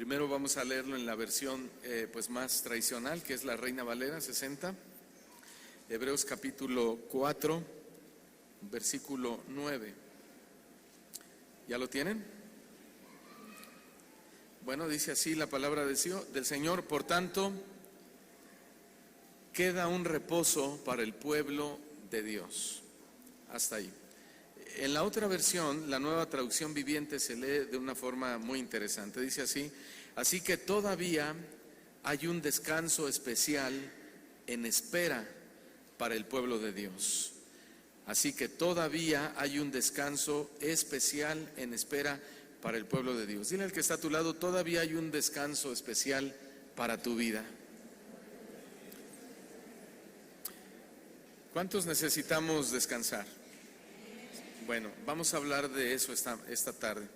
Primero vamos a leerlo en la versión pues más tradicional, que es la Reina Valera 60. Hebreos capítulo 4, versículo 9. ¿Ya lo tienen? Bueno, dice así la palabra del Señor: por tanto, queda un reposo para el pueblo de Dios. Hasta ahí. En la otra versión, la Nueva Traducción Viviente, se lee de una forma muy interesante. Dice así: así que todavía hay un descanso especial en espera para el pueblo de Dios. Así que todavía hay un descanso especial en espera para el pueblo de Dios. Dile al que está a tu lado: todavía hay un descanso especial para tu vida. ¿Cuántos necesitamos descansar? Bueno, vamos a hablar de eso esta tarde.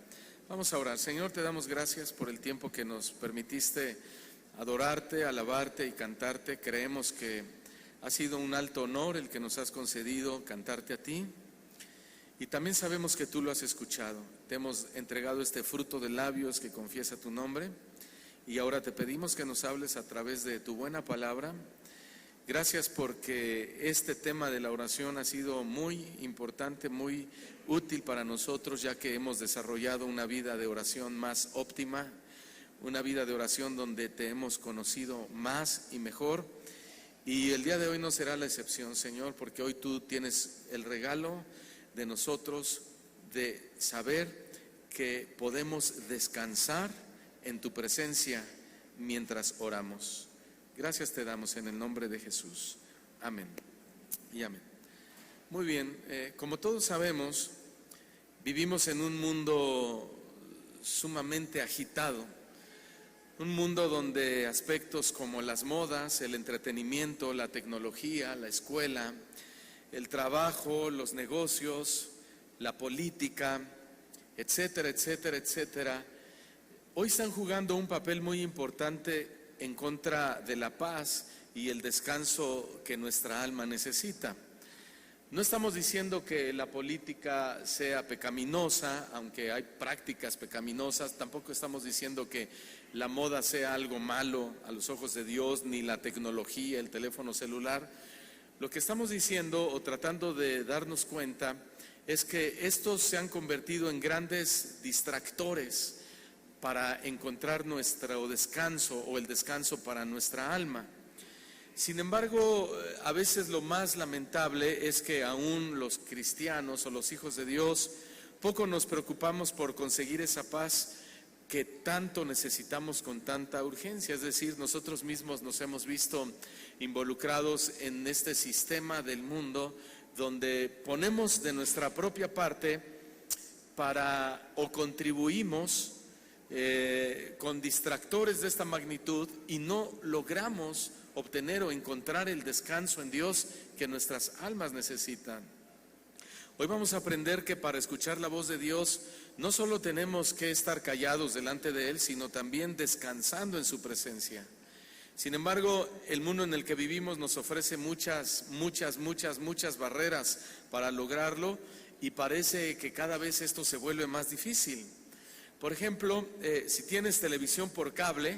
Vamos a orar. Señor, te damos gracias por el tiempo que nos permitiste adorarte, alabarte y cantarte. Creemos que ha sido un alto honor el que nos has concedido cantarte a ti. Y también sabemos que tú lo has escuchado. Te hemos entregado este fruto de labios que confiesa tu nombre. Y ahora te pedimos que nos hables a través de tu buena palabra. Gracias porque este tema de la oración ha sido muy importante, muy útil para nosotros, ya que hemos desarrollado una vida de oración más óptima, una vida de oración donde te hemos conocido más y mejor. Y el día de hoy no será la excepción, Señor, porque hoy tú tienes el regalo de nosotros de saber que podemos descansar en tu presencia mientras oramos. Gracias te damos en el nombre de Jesús. Amén y amén. Muy bien, como todos sabemos, vivimos en un mundo sumamente agitado, un mundo donde aspectos como las modas, el entretenimiento, la tecnología, la escuela, el trabajo, los negocios, la política, etcétera, etcétera, etcétera, hoy están jugando un papel muy importante en contra de la paz y el descanso que nuestra alma necesita. No estamos diciendo que la política sea pecaminosa, aunque hay prácticas pecaminosas. Tampoco estamos diciendo que la moda sea algo malo a los ojos de Dios, ni la tecnología, el teléfono celular. Lo que estamos diciendo o tratando de darnos cuenta es que estos se han convertido en grandes distractores para encontrar nuestro descanso o el descanso para nuestra alma. Sin embargo, a veces lo más lamentable es que aún los cristianos o los hijos de Dios poco nos preocupamos por conseguir esa paz que tanto necesitamos con tanta urgencia. Es decir, nosotros mismos nos hemos visto involucrados en este sistema del mundo donde ponemos de nuestra propia parte para o contribuimos con distractores de esta magnitud y no logramos obtener o encontrar el descanso en Dios que nuestras almas necesitan. Hoy vamos a aprender que para escuchar la voz de Dios no solo tenemos que estar callados delante de Él, sino también descansando en su presencia. Sin embargo, el mundo en el que vivimos nos ofrece muchas barreras para lograrlo, y parece que cada vez esto se vuelve más difícil. Por ejemplo, si tienes televisión por cable,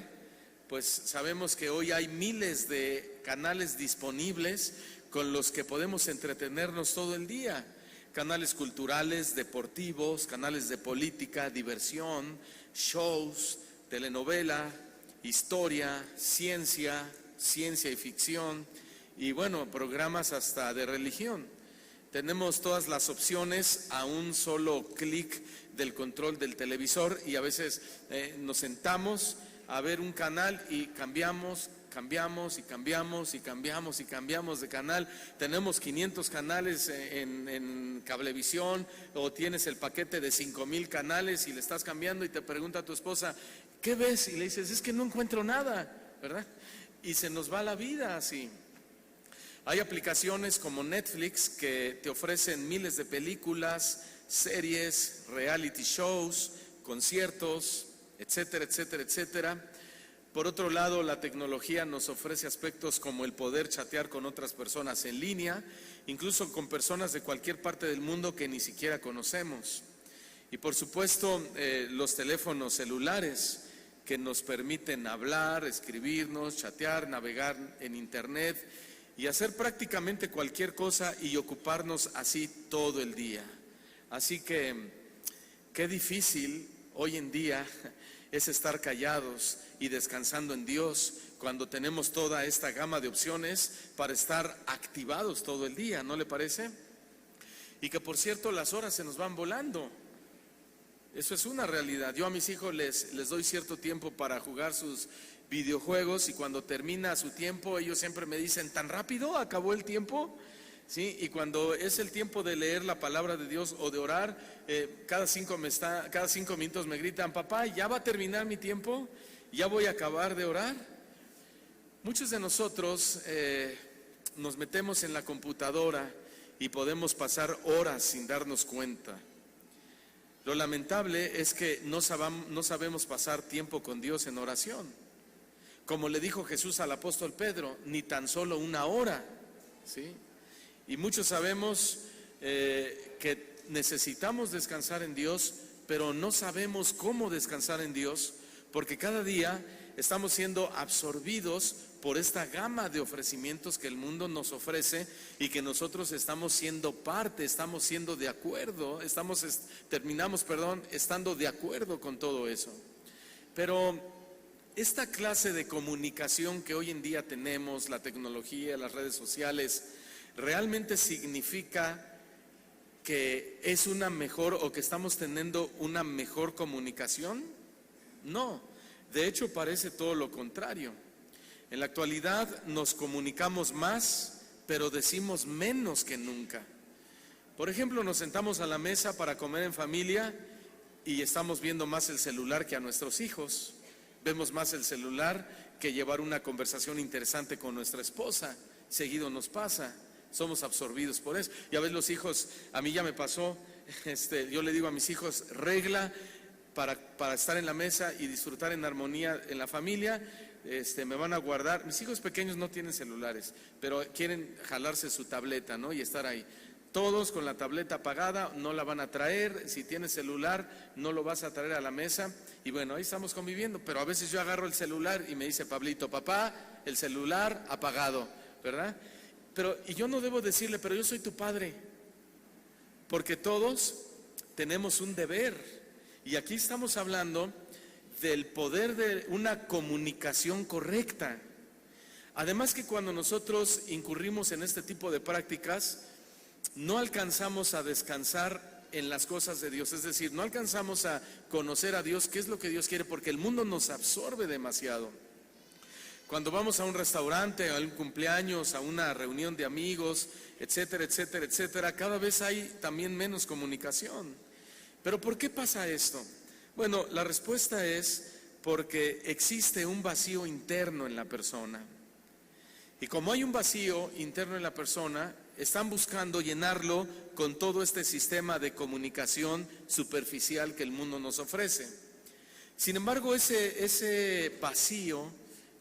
pues sabemos que hoy hay miles de canales disponibles con los que podemos entretenernos todo el día. Canales culturales, deportivos, canales de política, diversión, shows, telenovela, historia, ciencia y ficción, y bueno, programas hasta de religión. Tenemos todas las opciones a un solo clic del control del televisor, y a veces nos sentamos a ver un canal y cambiamos de canal. Tenemos 500 canales en Cablevisión, o tienes el paquete de 5,000 canales y le estás cambiando, y te pregunta a tu esposa: ¿qué ves? Y le dices: es que no encuentro nada, ¿verdad? Y se nos va la vida así. Hay aplicaciones como Netflix que te ofrecen miles de películas, series, reality shows, conciertos, etcétera, etcétera, etcétera. Por otro lado, la tecnología nos ofrece aspectos como el poder chatear con otras personas en línea, incluso con personas de cualquier parte del mundo que ni siquiera conocemos. Y por supuesto, los teléfonos celulares que nos permiten hablar, escribirnos, chatear, navegar en internet y hacer prácticamente cualquier cosa y ocuparnos así todo el día. Así que qué difícil hoy en día es estar callados y descansando en Dios cuando tenemos toda esta gama de opciones para estar activados todo el día, ¿no le parece? Y que por cierto las horas se nos van volando. Eso es una realidad. Yo a mis hijos les doy cierto tiempo para jugar sus videojuegos y cuando termina su tiempo ellos siempre me dicen, ¿tan rápido acabó el tiempo? ¿Sí? Y cuando es el tiempo de leer la palabra de Dios o de orar, cada 5 minutos me gritan, papá, ¿ya va a terminar mi tiempo? ¿Ya voy a acabar de orar? Muchos de nosotros nos metemos en la computadora y podemos pasar horas sin darnos cuenta. Lo lamentable es que no sabemos pasar tiempo con Dios en oración. Como le dijo Jesús al apóstol Pedro, ni tan solo una hora, ¿sí? Y muchos sabemos que necesitamos descansar en Dios, pero no sabemos cómo descansar en Dios, porque cada día estamos siendo absorbidos por esta gama de ofrecimientos que el mundo nos ofrece y que nosotros estamos siendo parte, estamos siendo de acuerdo, terminamos estando de acuerdo con todo eso. Pero esta clase de comunicación que hoy en día tenemos, la tecnología, las redes sociales, ¿realmente significa que es una mejor o que estamos teniendo una mejor comunicación? No, de hecho parece todo lo contrario. En la actualidad nos comunicamos más, pero decimos menos que nunca. Por ejemplo, nos sentamos a la mesa para comer en familia y estamos viendo más el celular que a nuestros hijos. Vemos más el celular que llevar una conversación interesante con nuestra esposa. Seguido nos pasa, somos absorbidos por eso. Y a veces los hijos, a mí ya me pasó, yo le digo a mis hijos, regla para estar en la mesa y disfrutar en armonía en la familia, me van a guardar. Mis hijos pequeños no tienen celulares, pero quieren jalarse su tableta, ¿no? Y estar ahí. Todos con la tableta apagada, no la van a traer. Si tienes celular, no lo vas a traer a la mesa. Y bueno, ahí estamos conviviendo. Pero a veces yo agarro el celular y me dice Pablito, papá, el celular apagado, ¿verdad? Y yo no debo decirle, pero yo soy tu padre. Porque todos tenemos un deber. Y aquí estamos hablando del poder de una comunicación correcta. Además que cuando nosotros incurrimos en este tipo de prácticas, no alcanzamos a descansar en las cosas de Dios, es decir, no alcanzamos a conocer a Dios, qué es lo que Dios quiere, porque el mundo nos absorbe demasiado. Cuando vamos a un restaurante, a un cumpleaños, a una reunión de amigos, etcétera, etcétera, etcétera, cada vez hay también menos comunicación. ¿Pero por qué pasa esto? Bueno, la respuesta es porque existe un vacío interno en la persona. Y como hay un vacío interno en la persona, están buscando llenarlo con todo este sistema de comunicación superficial que el mundo nos ofrece. Sin embargo, ese vacío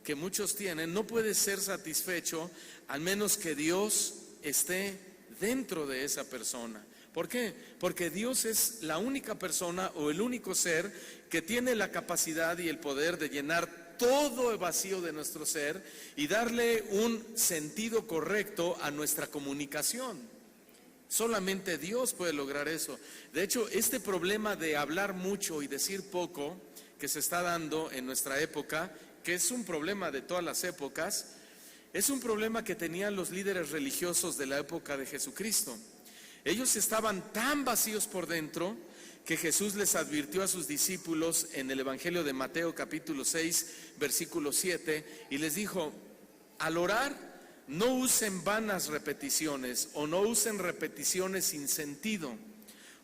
que muchos tienen no puede ser satisfecho al menos que Dios esté dentro de esa persona. ¿Por qué? Porque Dios es la única persona o el único ser que tiene la capacidad y el poder de llenar todo el vacío de nuestro ser y darle un sentido correcto a nuestra comunicación. Solamente Dios puede lograr eso. De hecho, este problema de hablar mucho y decir poco que se está dando en nuestra época, que es un problema de todas las épocas, es un problema que tenían los líderes religiosos de la época de Jesucristo. Ellos estaban tan vacíos por dentro que Jesús les advirtió a sus discípulos en el Evangelio de Mateo capítulo 6, versículo 7, y les dijo, al orar no usen vanas repeticiones o no usen repeticiones sin sentido.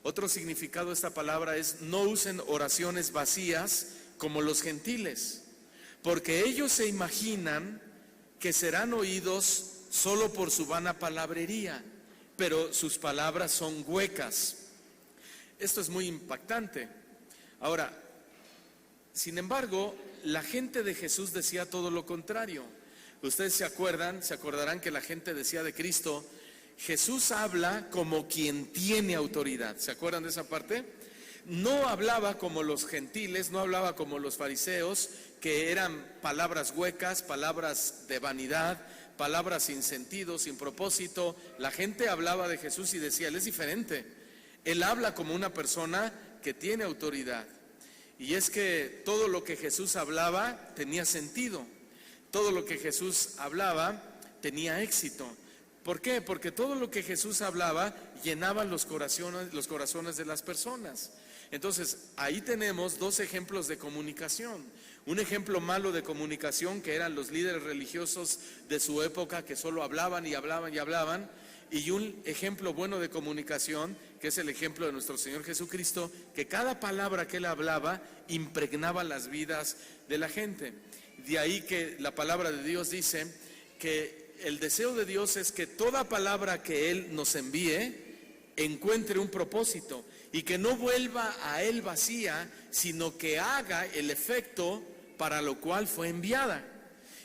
Otro significado de esta palabra es no usen oraciones vacías como los gentiles, porque ellos se imaginan que serán oídos solo por su vana palabrería, pero sus palabras son huecas. Esto es muy impactante. Ahora, sin embargo, la gente de Jesús decía todo lo contrario. Ustedes se acordarán que la gente decía de Cristo, Jesús habla como quien tiene autoridad. ¿Se acuerdan de esa parte? No hablaba como los gentiles, no hablaba como los fariseos, que eran palabras huecas, palabras de vanidad, palabras sin sentido, sin propósito. La gente hablaba de Jesús y decía, Él es diferente. Él habla como una persona que tiene autoridad. Y es que todo lo que Jesús hablaba tenía sentido. Todo lo que Jesús hablaba tenía éxito. ¿Por qué? Porque todo lo que Jesús hablaba llenaba los corazones de las personas. Entonces, ahí tenemos dos ejemplos de comunicación. Un ejemplo malo de comunicación, que eran los líderes religiosos de su época, que solo hablaban y hablaban y hablaban. Y un ejemplo bueno de comunicación, que es el ejemplo de nuestro Señor Jesucristo, que cada palabra que Él hablaba impregnaba las vidas de la gente. De ahí que la palabra de Dios dice que el deseo de Dios es que toda palabra que Él nos envíe encuentre un propósito y que no vuelva a Él vacía, sino que haga el efecto para lo cual fue enviada.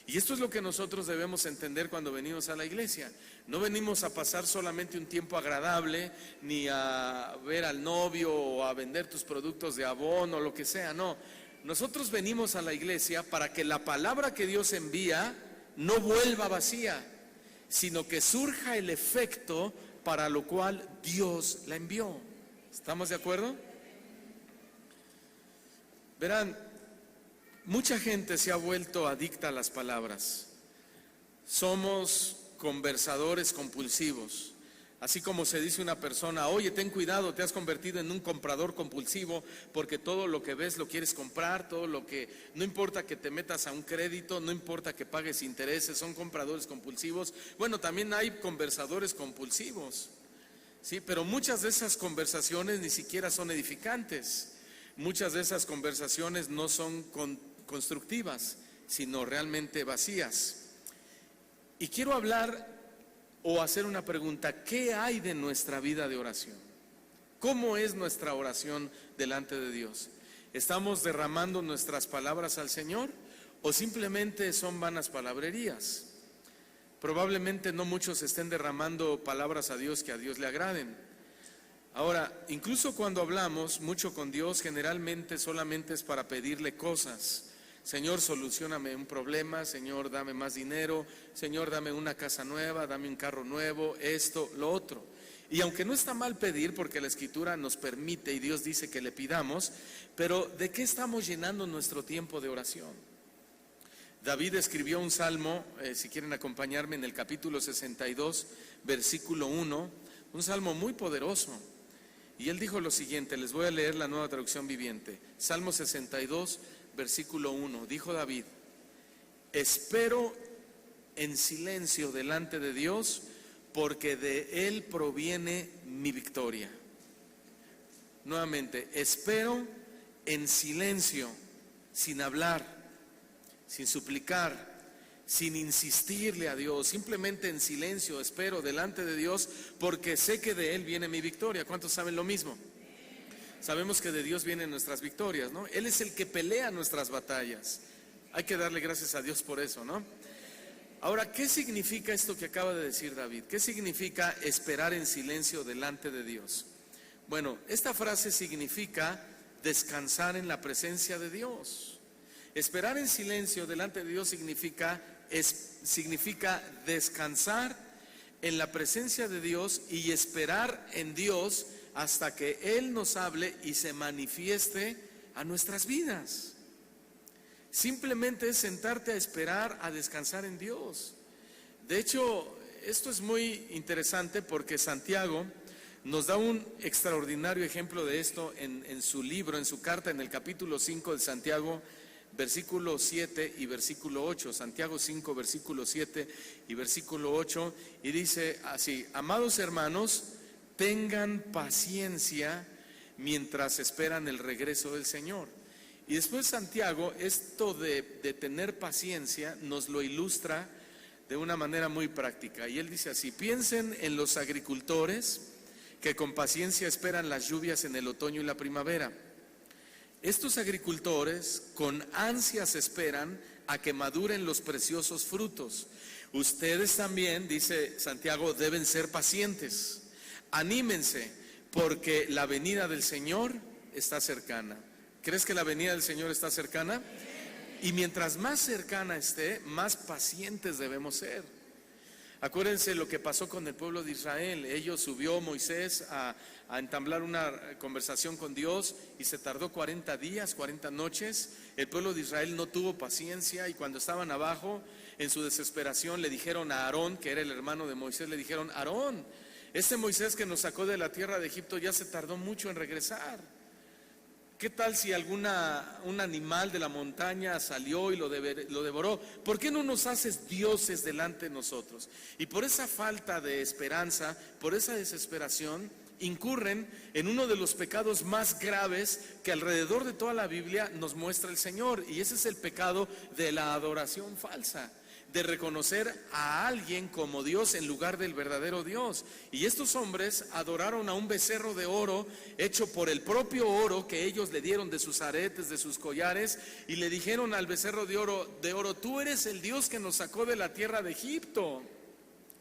Y esto es lo que nosotros debemos entender cuando venimos a la iglesia. No venimos a pasar solamente un tiempo agradable, ni a ver al novio o a vender tus productos de Avon o lo que sea, no. Nosotros venimos a la iglesia para que la palabra que Dios envía no vuelva vacía, sino que surja el efecto para lo cual Dios la envió. ¿Estamos de acuerdo? Verán, mucha gente se ha vuelto adicta a las palabras. Somos conversadores compulsivos. Así como se dice una persona, oye, ten cuidado, te has convertido en un comprador compulsivo, porque todo lo que ves lo quieres comprar, no importa que te metas a un crédito, no importa que pagues intereses, son compradores compulsivos. Bueno, también hay conversadores compulsivos, ¿sí? Pero muchas de esas conversaciones ni siquiera son edificantes. Muchas de esas conversaciones no son constructivas, sino realmente vacías. Y quiero hablar o hacer una pregunta: ¿qué hay de nuestra vida de oración? ¿Cómo es nuestra oración delante de Dios? ¿Estamos derramando nuestras palabras al Señor o simplemente son vanas palabrerías? Probablemente no muchos estén derramando palabras a Dios que a Dios le agraden. Ahora, incluso cuando hablamos mucho con Dios, generalmente solamente es para pedirle cosas. Señor, solucióname un problema, Señor, dame más dinero, Señor, dame una casa nueva, dame un carro nuevo, esto, lo otro. Y aunque no está mal pedir, porque la Escritura nos permite y Dios dice que le pidamos, pero ¿de qué estamos llenando nuestro tiempo de oración? David escribió un salmo, si quieren acompañarme, en el capítulo 62, versículo 1, un salmo muy poderoso. Y él dijo lo siguiente, les voy a leer la Nueva Traducción Viviente. Salmo 62, versículo 1, dijo David: espero en silencio delante de Dios, porque de Él proviene mi victoria. Nuevamente, espero en silencio, sin hablar, sin suplicar, sin insistirle a Dios, simplemente en silencio espero delante de Dios, porque sé que de Él viene mi victoria. ¿Cuántos saben lo mismo? Sabemos que de Dios vienen nuestras victorias, ¿no? Él es el que pelea nuestras batallas. Hay que darle gracias a Dios por eso, ¿no? Ahora, ¿qué significa esto que acaba de decir David? ¿Qué significa esperar en silencio delante de Dios? Bueno, esta frase significa descansar en la presencia de Dios. Esperar en silencio delante de Dios significa descansar en la presencia de Dios y esperar en Dios hasta que Él nos hable y se manifieste a nuestras vidas. Simplemente es sentarte a esperar, a descansar en Dios. De hecho, esto es muy interesante porque Santiago nos da un extraordinario ejemplo de esto en su libro, en su carta, en el capítulo 5 de Santiago, versículo 7 y versículo 8. Santiago 5, versículo 7 y versículo 8, y dice así: amados hermanos, tengan paciencia mientras esperan el regreso del Señor. Y después Santiago, esto de tener paciencia, nos lo ilustra de una manera muy práctica. Y él dice así: piensen en los agricultores que con paciencia esperan las lluvias en el otoño y la primavera. Estos agricultores con ansias esperan a que maduren los preciosos frutos. Ustedes también, dice Santiago, deben ser pacientes. Anímense, porque la venida del Señor está cercana. ¿Crees que la venida del Señor está cercana? Y mientras más cercana esté, más pacientes debemos ser. Acuérdense lo que pasó con el pueblo de Israel. Subió Moisés a entablar una conversación con Dios y se tardó 40 días, 40 noches. El pueblo de Israel no tuvo paciencia y cuando estaban abajo, en su desesperación, le dijeron a Aarón, que era el hermano de Moisés, le dijeron: Aarón, este Moisés que nos sacó de la tierra de Egipto ya se tardó mucho en regresar. ¿Qué tal si un animal de la montaña salió y lo devoró? ¿Por qué no nos haces dioses delante de nosotros? Y por esa falta de esperanza, por esa desesperación, incurren en uno de los pecados más graves que alrededor de toda la Biblia nos muestra el Señor. Y ese es el pecado de la adoración falsa, de reconocer a alguien como Dios en lugar del verdadero Dios. Y estos hombres adoraron a un becerro de oro hecho por el propio oro que ellos le dieron de sus aretes, de sus collares, y le dijeron al becerro de oro: tú eres el Dios que nos sacó de la tierra de Egipto.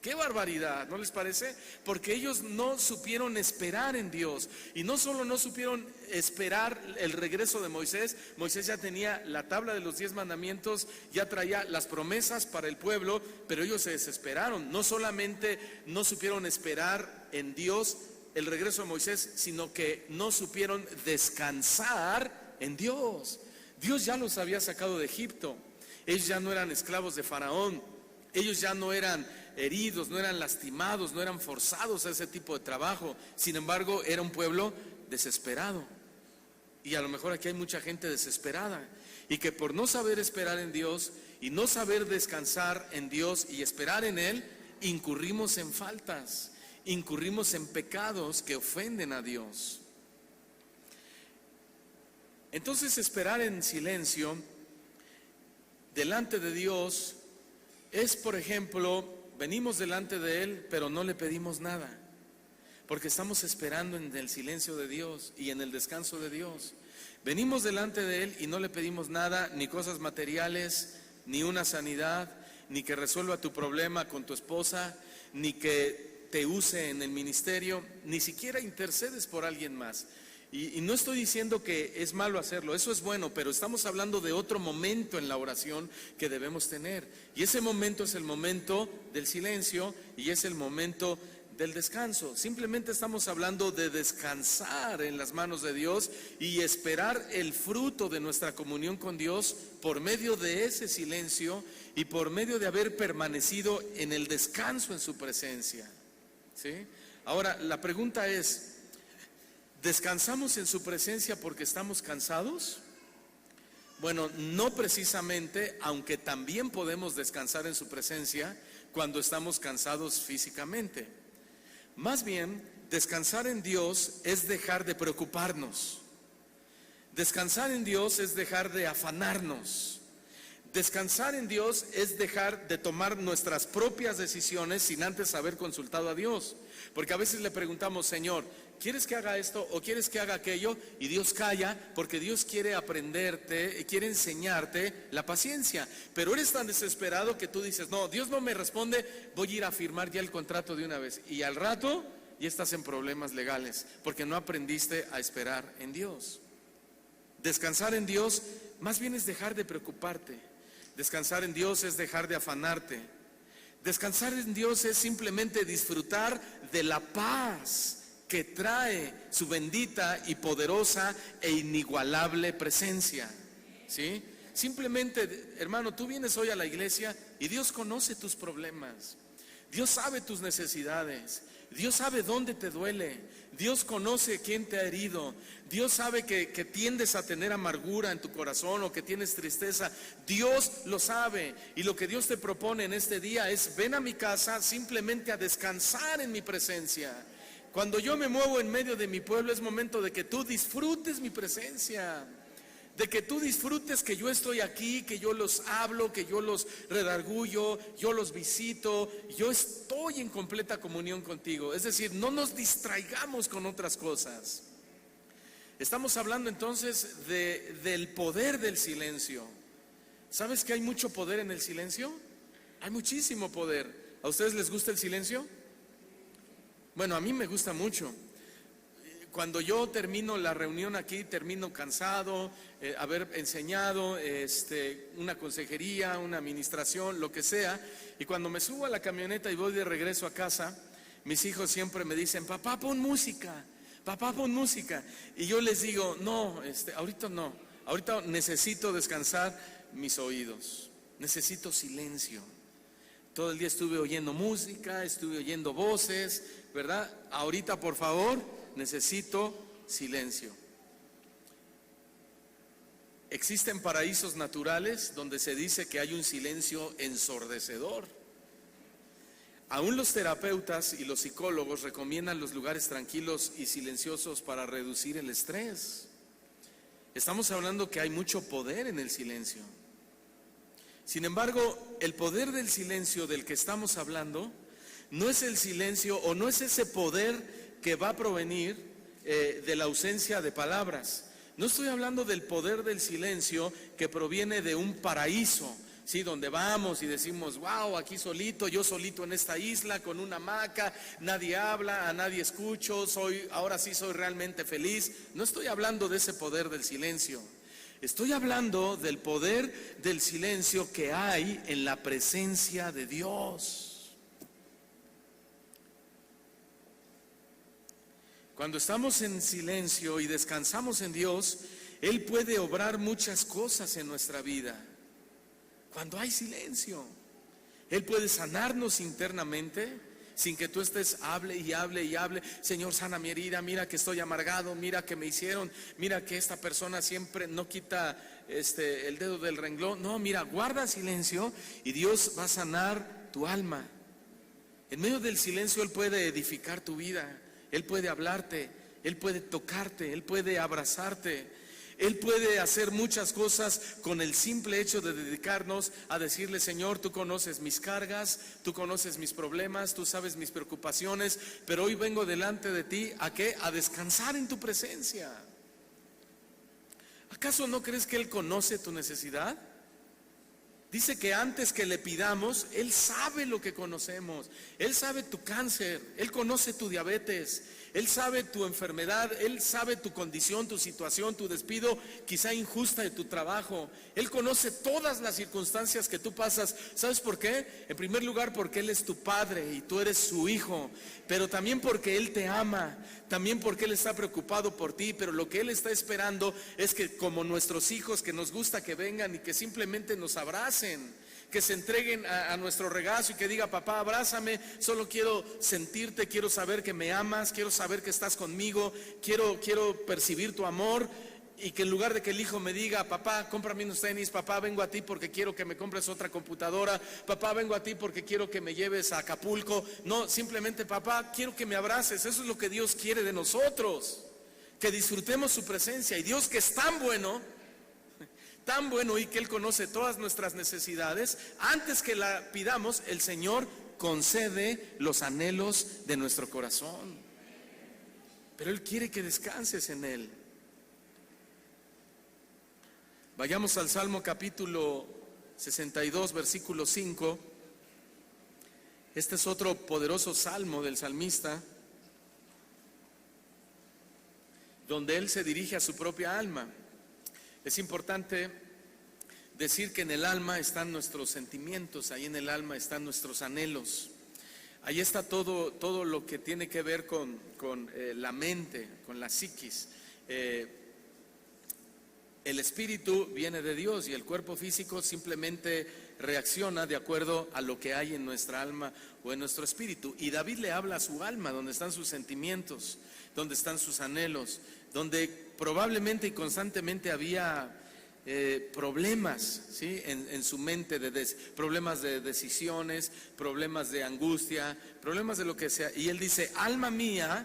¡Qué barbaridad! ¿No les parece? Porque ellos no supieron esperar en Dios. Y no solo no supieron esperar el regreso de Moisés. Moisés ya tenía la tabla de los 10 mandamientos, ya traía las promesas para el pueblo, pero ellos se desesperaron. No solamente no supieron esperar en Dios el regreso de Moisés, sino que no supieron descansar en Dios. Dios ya los había sacado de Egipto. Ellos ya no eran esclavos de Faraón. Ellos ya no eran heridos, no eran lastimados, no eran forzados a ese tipo de trabajo. Sin embargo, era un pueblo desesperado. Y a lo mejor aquí hay mucha gente desesperada y que por no saber esperar en Dios y no saber descansar en Dios y esperar en Él, incurrimos en faltas, incurrimos en pecados que ofenden a Dios. Entonces, esperar en silencio delante de Dios es, por ejemplo, venimos delante de Él, pero no le pedimos nada, porque estamos esperando en el silencio de Dios y en el descanso de Dios. Venimos delante de Él y no le pedimos nada, ni cosas materiales, ni una sanidad, ni que resuelva tu problema con tu esposa, ni que te use en el ministerio, ni siquiera intercedes por alguien más. Y no estoy diciendo que es malo hacerlo, eso es bueno, pero estamos hablando de otro momento en la oración que debemos tener. Y ese momento es el momento del silencio y es el momento del descanso. Simplemente estamos hablando de descansar en las manos de Dios y esperar el fruto de nuestra comunión con Dios por medio de ese silencio y por medio de haber permanecido en el descanso en su presencia. ¿Sí? Ahora, la pregunta es: ¿descansamos en su presencia porque estamos cansados? Bueno, no precisamente, aunque también podemos descansar en su presencia cuando estamos cansados físicamente. Más bien, descansar en Dios es dejar de preocuparnos. Descansar en Dios es dejar de afanarnos. Descansar en Dios es dejar de tomar nuestras propias decisiones sin antes haber consultado a Dios. Porque a veces le preguntamos: Señor, ¿quieres que haga esto o quieres que haga aquello? Y Dios calla, porque Dios quiere aprenderte, quiere enseñarte la paciencia. Pero eres tan desesperado que tú dices: no, Dios no me responde, voy a ir a firmar ya el contrato de una vez. Y al rato ya estás en problemas legales, porque no aprendiste a esperar en Dios. Descansar en Dios más bien es dejar de preocuparte. Descansar en Dios es dejar de afanarte. Descansar en Dios es simplemente disfrutar de la paz que trae su bendita y poderosa e inigualable presencia. ¿Sí? Simplemente, hermano, tú vienes hoy a la iglesia y Dios conoce tus problemas. Dios sabe tus necesidades. Dios sabe dónde te duele. Dios conoce quién te ha herido. Dios sabe que tiendes a tener amargura en tu corazón o que tienes tristeza. Dios lo sabe. Y lo que Dios te propone en este día es: ven a mi casa simplemente a descansar en mi presencia. Cuando yo me muevo en medio de mi pueblo, es momento de que tú disfrutes mi presencia. De que tú disfrutes que yo estoy aquí, que yo los hablo, que yo los redargullo, yo los visito, yo estoy en completa comunión contigo. Es decir, no nos distraigamos con otras cosas. Estamos hablando entonces del poder del silencio. ¿Sabes que hay mucho poder en el silencio? Hay muchísimo poder. ¿A ustedes les gusta el silencio? Bueno, a mí me gusta mucho. Cuando yo termino la reunión aquí, termino cansado, haber enseñado una consejería, una administración, lo que sea, y cuando me subo a la camioneta y voy de regreso a casa, mis hijos siempre me dicen, papá, pon música, papá, pon música. Y yo les digo, no, ahorita no, ahorita necesito descansar mis oídos, necesito silencio. Todo el día estuve oyendo música, estuve oyendo voces, ¿verdad? Ahorita, por favor, necesito silencio. Existen paraísos naturales donde se dice que hay un silencio ensordecedor. Aún los terapeutas y los psicólogos recomiendan los lugares tranquilos y silenciosos para reducir el estrés. Estamos hablando que hay mucho poder en el silencio. Sin embargo, el poder del silencio del que estamos hablando no es el silencio o no es ese poder que va a provenir de la ausencia de palabras. No estoy hablando del poder del silencio que proviene de un paraíso, ¿sí? Donde vamos y decimos, wow, aquí solito, yo solito en esta isla con una hamaca, nadie habla, a nadie escucho, ahora sí soy realmente feliz. No estoy hablando de ese poder del silencio. Estoy hablando del poder del silencio que hay en la presencia de Dios. Cuando estamos en silencio y descansamos en Dios, Él puede obrar muchas cosas en nuestra vida. Cuando hay silencio, Él puede sanarnos internamente sin que tú estés hable y hable y hable. Señor, sana mi herida, mira que estoy amargado, mira que me hicieron, mira que esta persona siempre no quita el dedo del renglón. No, mira, guarda silencio y Dios va a sanar tu alma. En medio del silencio Él puede edificar tu vida, Él puede hablarte, Él puede tocarte, Él puede abrazarte. Él puede hacer muchas cosas con el simple hecho de dedicarnos a decirle, Señor, tú conoces mis cargas, tú conoces mis problemas, tú sabes mis preocupaciones, pero hoy vengo delante de ti, ¿a qué? A descansar en tu presencia. ¿Acaso no crees que Él conoce tu necesidad? Dice que antes que le pidamos, Él sabe lo que conocemos. Él sabe tu cáncer, Él conoce tu diabetes, Él sabe tu enfermedad, Él sabe tu condición, tu situación, tu despido quizá injusta de tu trabajo. Él conoce todas las circunstancias que tú pasas. ¿Sabes por qué? En primer lugar porque Él es tu Padre y tú eres su hijo, pero también porque Él te ama, también porque Él está preocupado por ti. Pero lo que Él está esperando es que, como nuestros hijos, que nos gusta que vengan y que simplemente nos abracen, que se entreguen a nuestro regazo y que diga, papá, abrázame, solo quiero sentirte, quiero saber que me amas, quiero saber que estás conmigo, quiero percibir tu amor. Y que en lugar de que el hijo me diga, papá, cómprame unos tenis, papá, vengo a ti porque quiero que me compres otra computadora, papá, vengo a ti porque quiero que me lleves a Acapulco. No, simplemente, papá, quiero que me abraces. Eso es lo que Dios quiere de nosotros, que disfrutemos su presencia. Y Dios, que es tan bueno y que Él conoce todas nuestras necesidades, antes que la pidamos, el Señor concede los anhelos de nuestro corazón. Pero Él quiere que descanses en Él. Vayamos al Salmo capítulo 62, versículo 5. Este es otro poderoso salmo del salmista, donde él se dirige a su propia alma. Es importante decir que en el alma están nuestros sentimientos, ahí en el alma están nuestros anhelos. Ahí está todo lo que tiene que ver con la mente, con la psiquis. El espíritu viene de Dios y el cuerpo físico simplemente reacciona de acuerdo a lo que hay en nuestra alma o en nuestro espíritu. Y David le habla a su alma, donde están sus sentimientos, donde están sus anhelos, donde probablemente y constantemente había problemas, ¿sí? en su mente, problemas de decisiones, problemas de angustia, problemas de lo que sea. Y él dice, alma mía,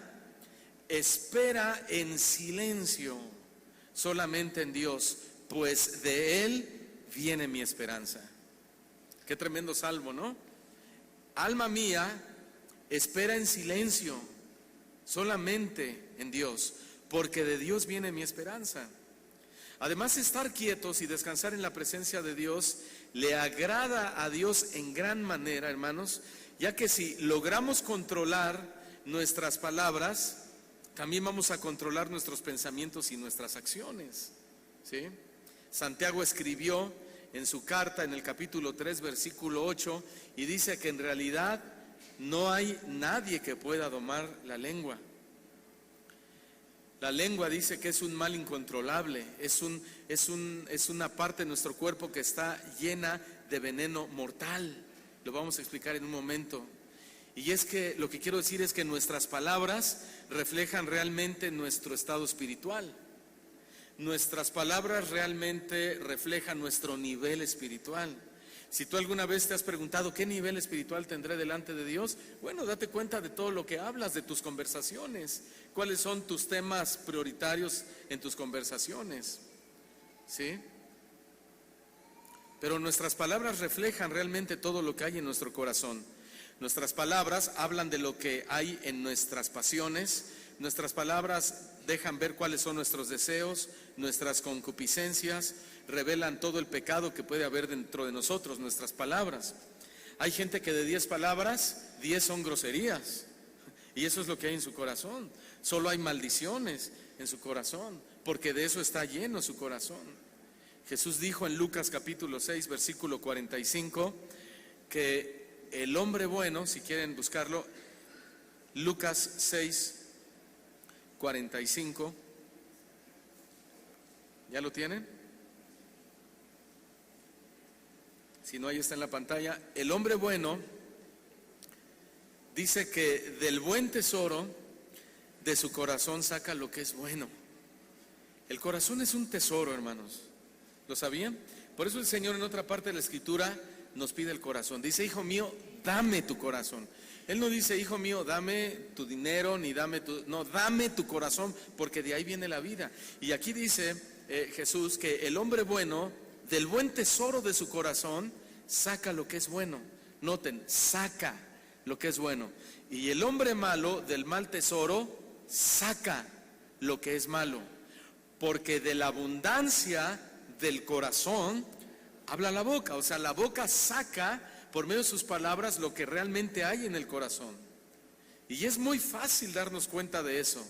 espera en silencio solamente en Dios, pues de Él viene mi esperanza. Qué tremendo salmo, ¿no? Alma mía, espera en silencio solamente en Dios, porque de Dios viene mi esperanza. Además, estar quietos y descansar en la presencia de Dios le agrada a Dios en gran manera, hermanos, ya que si logramos controlar nuestras palabras, también vamos a controlar nuestros pensamientos y nuestras acciones, ¿sí? Santiago escribió en su carta en el capítulo 3, versículo 8, y dice que en realidad no hay nadie que pueda domar la lengua. La lengua dice que es un mal incontrolable, es una parte de nuestro cuerpo que está llena de veneno mortal. Lo vamos a explicar en un momento. Y es que lo que quiero decir es que nuestras palabras reflejan realmente nuestro estado espiritual. Nuestras palabras realmente reflejan nuestro nivel espiritual. Si tú alguna vez te has preguntado qué nivel espiritual tendré delante de Dios, bueno, date cuenta de todo lo que hablas, de tus conversaciones, cuáles son tus temas prioritarios en tus conversaciones, ¿sí? Pero nuestras palabras reflejan realmente todo lo que hay en nuestro corazón. Nuestras palabras hablan de lo que hay en nuestras pasiones, nuestras palabras dejan ver cuáles son nuestros deseos, nuestras concupiscencias, revelan todo el pecado que puede haber dentro de nosotros, nuestras palabras. Hay gente que de 10 palabras, 10 son groserías, y eso es lo que hay en su corazón. Solo hay maldiciones en su corazón, porque de eso está lleno su corazón. Jesús dijo en Lucas capítulo 6, versículo 45, que el hombre bueno, si quieren buscarlo, Lucas 6, 45, ¿ya lo tienen? Si no, ahí está en la pantalla. El hombre bueno dice que del buen tesoro de su corazón saca lo que es bueno. El corazón es un tesoro, hermanos. ¿Lo sabían? Por eso el Señor en otra parte de la Escritura nos pide el corazón. Dice, hijo mío, dame tu corazón. Él no dice, hijo mío, dame tu dinero, ni dame tu... No, dame tu corazón, porque de ahí viene la vida. Y aquí dice Jesús que el hombre bueno, del buen tesoro de su corazón, saca lo que es bueno. Noten, saca lo que es bueno. Y el hombre malo, del mal tesoro, saca lo que es malo. Porque de la abundancia del corazón habla la boca. O sea, la boca saca por medio de sus palabras lo que realmente hay en el corazón. Y es muy fácil darnos cuenta de eso.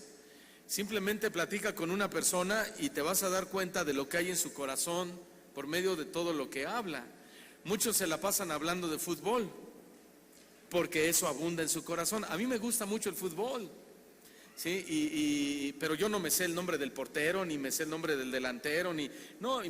Simplemente platica con una persona y te vas a dar cuenta de lo que hay en su corazón por medio de todo lo que habla. Muchos se la pasan hablando de fútbol porque eso abunda en su corazón. A mí me gusta mucho el fútbol, ¿sí? Pero yo no me sé el nombre del portero, ni me sé el nombre del delantero, y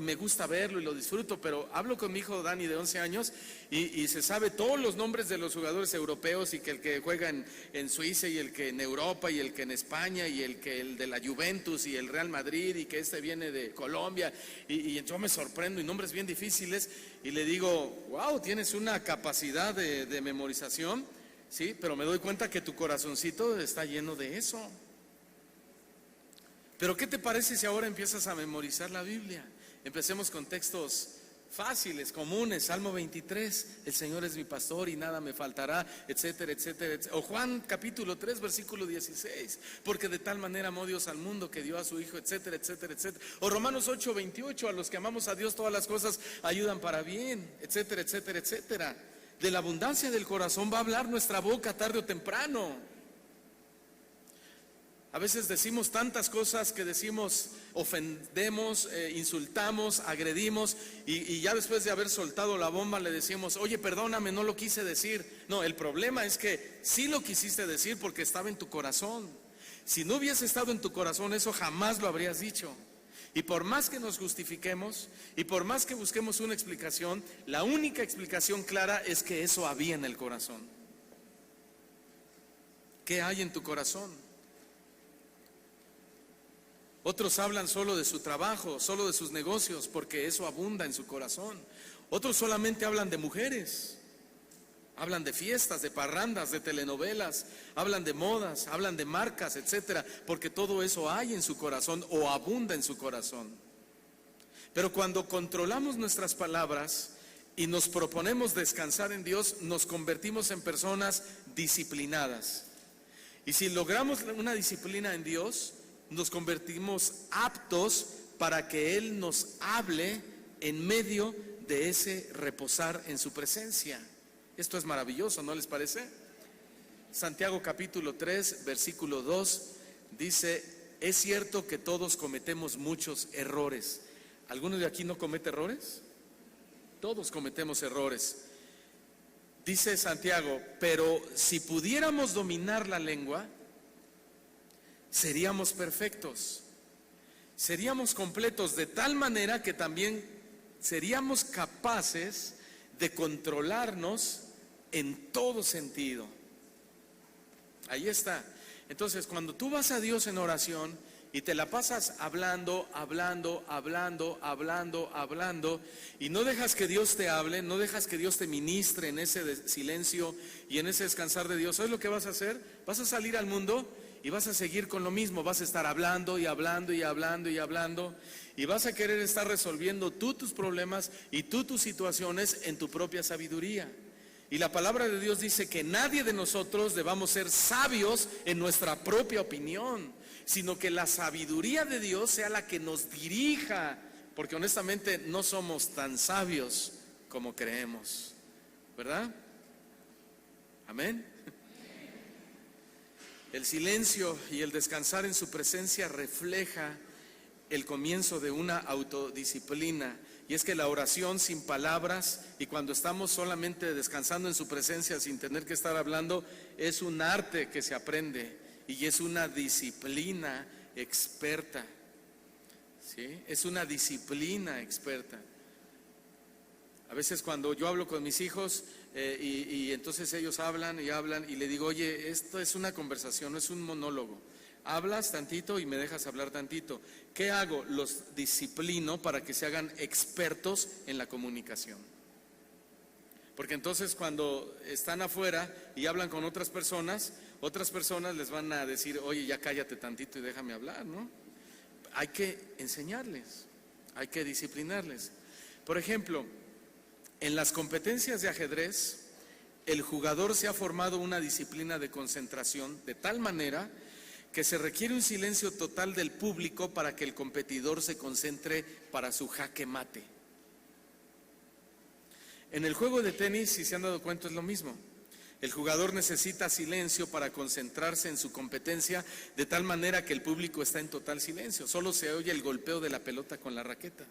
me gusta verlo y lo disfruto, pero hablo con mi hijo Dani de 11 años y se sabe todos los nombres de los jugadores europeos, y que el que juega en Suiza, y el que en Europa, y el que en España, y el de la Juventus, y el Real Madrid, y que este viene de Colombia, y yo me sorprendo, y nombres bien difíciles, y le digo, wow, tienes una capacidad de memorización. Sí, pero me doy cuenta que tu corazoncito está lleno de eso. Pero ¿qué te parece si ahora empiezas a memorizar la Biblia? Empecemos con textos fáciles, comunes. Salmo 23, el Señor es mi pastor y nada me faltará, etcétera, etcétera, etcétera. O Juan capítulo 3, versículo 16, porque de tal manera amó Dios al mundo que dio a su Hijo, etcétera, etcétera, etcétera. O Romanos 8, 28, a los que amamos a Dios todas las cosas ayudan para bien, etcétera, etcétera, etcétera. De la abundancia del corazón va a hablar nuestra boca tarde o temprano. A veces decimos tantas cosas que decimos, ofendemos, insultamos, agredimos, y ya después de haber soltado la bomba le decimos, oye, perdóname, no lo quise decir. No, el problema es que sí lo quisiste decir porque estaba en tu corazón. Si no hubiese estado en tu corazón, eso jamás lo habrías dicho. Y por más que nos justifiquemos y por más que busquemos una explicación, la única explicación clara es que eso había en el corazón. ¿Qué hay en tu corazón? Otros hablan solo de su trabajo, solo de sus negocios, porque eso abunda en su corazón. Otros solamente hablan de mujeres, hablan de fiestas, de parrandas, de telenovelas, hablan de modas, hablan de marcas, etcétera, porque todo eso hay en su corazón o abunda en su corazón. Pero cuando controlamos nuestras palabras y nos proponemos descansar en Dios, nos convertimos en personas disciplinadas. Y si logramos una disciplina en Dios, nos convertimos aptos para que Él nos hable en medio de ese reposar en su presencia. Esto es maravilloso, ¿no les parece? Santiago capítulo 3, versículo 2, Dice, es cierto que todos cometemos muchos errores. ¿Alguno de aquí no comete errores? Todos cometemos errores. Dice Santiago, pero si pudiéramos dominar la lengua, seríamos perfectos, seríamos completos, de tal manera que también seríamos capaces de controlarnos en todo sentido. Ahí está. Entonces, cuando tú vas a Dios en oración y te la pasas hablando, y no dejas que Dios te hable, no dejas que Dios te ministre en ese silencio y en ese descansar de Dios, ¿sabes lo que vas a hacer? Vas a salir al mundo y vas a seguir con lo mismo, vas a estar hablando, y vas a querer estar resolviendo tú tus problemas y tú tus situaciones en tu propia sabiduría. Y la palabra de Dios dice que nadie de nosotros debamos ser sabios en nuestra propia opinión, sino que la sabiduría de Dios sea la que nos dirija, porque honestamente no somos tan sabios como creemos, ¿verdad? Amén. El silencio y el descansar en su presencia refleja el comienzo de una autodisciplina. Y es que la oración sin palabras y cuando estamos solamente descansando en su presencia sin tener que estar hablando, es un arte que se aprende y es una disciplina experta. ¿Sí? Es una disciplina experta. A veces cuando yo hablo con mis hijos y entonces ellos hablan y le digo, oye, esto es una conversación, no es un monólogo. Hablas tantito y me dejas hablar tantito. ¿Qué hago? Los disciplino para que se hagan expertos en la comunicación. Porque entonces cuando están afuera y hablan con otras personas les van a decir, oye, ya cállate tantito y déjame hablar, ¿no? Hay que enseñarles, hay que disciplinarles. Por ejemplo, en las competencias de ajedrez, el jugador se ha formado una disciplina de concentración de tal manera que se requiere un silencio total del público para que el competidor se concentre para su jaque mate. En el juego de tenis, si se han dado cuenta, es lo mismo. El jugador necesita silencio para concentrarse en su competencia de tal manera que el público está en total silencio. Solo se oye el golpeo de la pelota con la raqueta.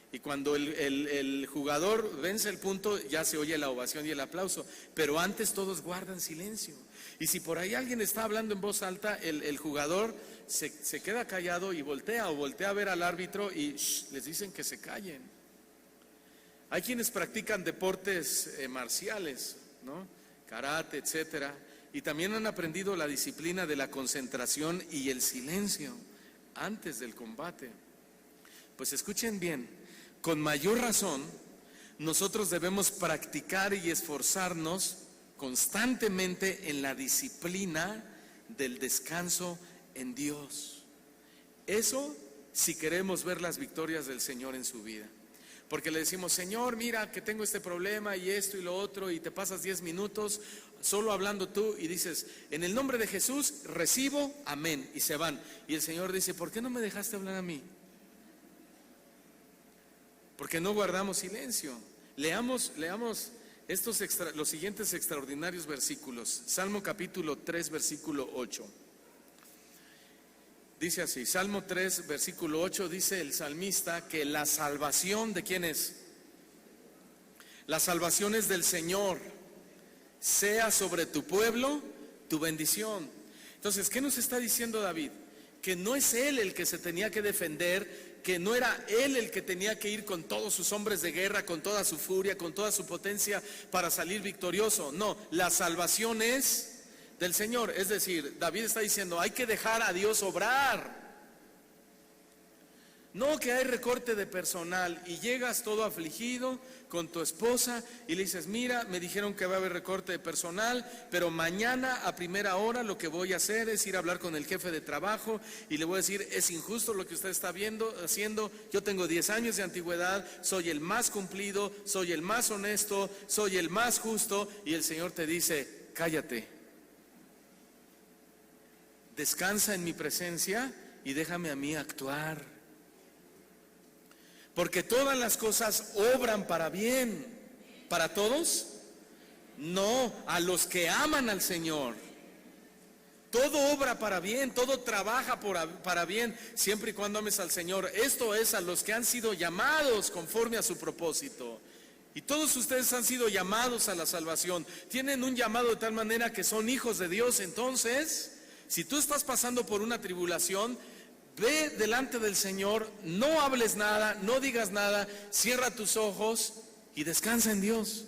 Y cuando el jugador vence el punto, ya se oye la ovación y el aplauso. Pero antes todos guardan silencio. Y si por ahí alguien está hablando en voz alta, el jugador se queda callado y voltea a ver al árbitro y les dicen que se callen. Hay quienes practican deportes marciales, ¿no? Karate, etcétera, y también han aprendido la disciplina de la concentración y el silencio antes del combate. Pues escuchen bien, con mayor razón, nosotros debemos practicar y esforzarnos constantemente en la disciplina del descanso en Dios. Eso si queremos ver las victorias del Señor en su vida. Porque le decimos, Señor, mira que tengo este problema y esto y lo otro, y te pasas 10 minutos solo hablando tú y dices, en el nombre de Jesús recibo, amén, y se van. Y el Señor dice, ¿por qué no me dejaste hablar a mí? Porque no guardamos silencio. Leamos los siguientes extraordinarios versículos. Salmo capítulo 3, versículo 8. Dice así, Salmo 3, versículo 8, dice el salmista que la salvación, ¿de quién es? La salvación es del Señor, sea sobre tu pueblo tu bendición. Entonces, ¿qué nos está diciendo David? Que no es él el que se tenía que defender, que no era él el que tenía que ir con todos sus hombres de guerra, con toda su furia, con toda su potencia para salir victorioso. No, la salvación es del Señor. Es decir, David está diciendo, hay que dejar a Dios obrar. No que hay recorte de personal y llegas todo afligido con tu esposa y le dices, mira, me dijeron que va a haber recorte de personal, pero mañana a primera hora lo que voy a hacer es ir a hablar con el jefe de trabajo y le voy a decir, es injusto lo que usted está haciendo, yo tengo 10 años de antigüedad, soy el más cumplido, soy el más honesto, soy el más justo, y el Señor te dice, cállate. Descansa en mi presencia y déjame a mí actuar. Porque todas las cosas obran para bien. ¿Para todos? No, a los que aman al Señor. Todo obra para bien, todo trabaja para bien, siempre y cuando ames al Señor. Esto es a los que han sido llamados conforme a su propósito. Y todos ustedes han sido llamados a la salvación. Tienen un llamado de tal manera que son hijos de Dios. Entonces, si tú estás pasando por una tribulación, ve delante del Señor, no hables nada, no digas nada, cierra tus ojos y descansa en Dios.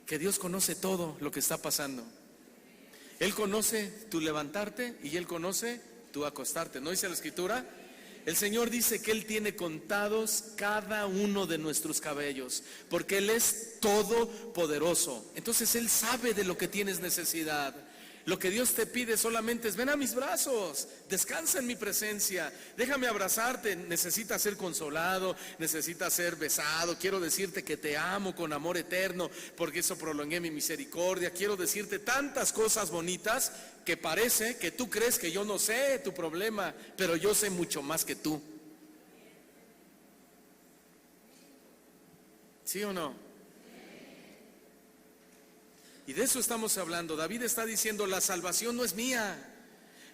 Que Dios conoce todo lo que está pasando. Él conoce tu levantarte y Él conoce tu acostarte. ¿No dice la Escritura? El Señor dice que Él tiene contados cada uno de nuestros cabellos, porque Él es todopoderoso. Entonces Él sabe de lo que tienes necesidad. Lo que Dios te pide solamente es: ven a mis brazos, descansa en mi presencia, déjame abrazarte. Necesitas ser consolado, necesitas ser besado. Quiero decirte que te amo con amor eterno, porque eso prolongué mi misericordia. Quiero decirte tantas cosas bonitas que parece que tú crees que yo no sé tu problema, pero yo sé mucho más que tú. ¿Sí o no? Y de eso estamos hablando. David está diciendo: la salvación no es mía,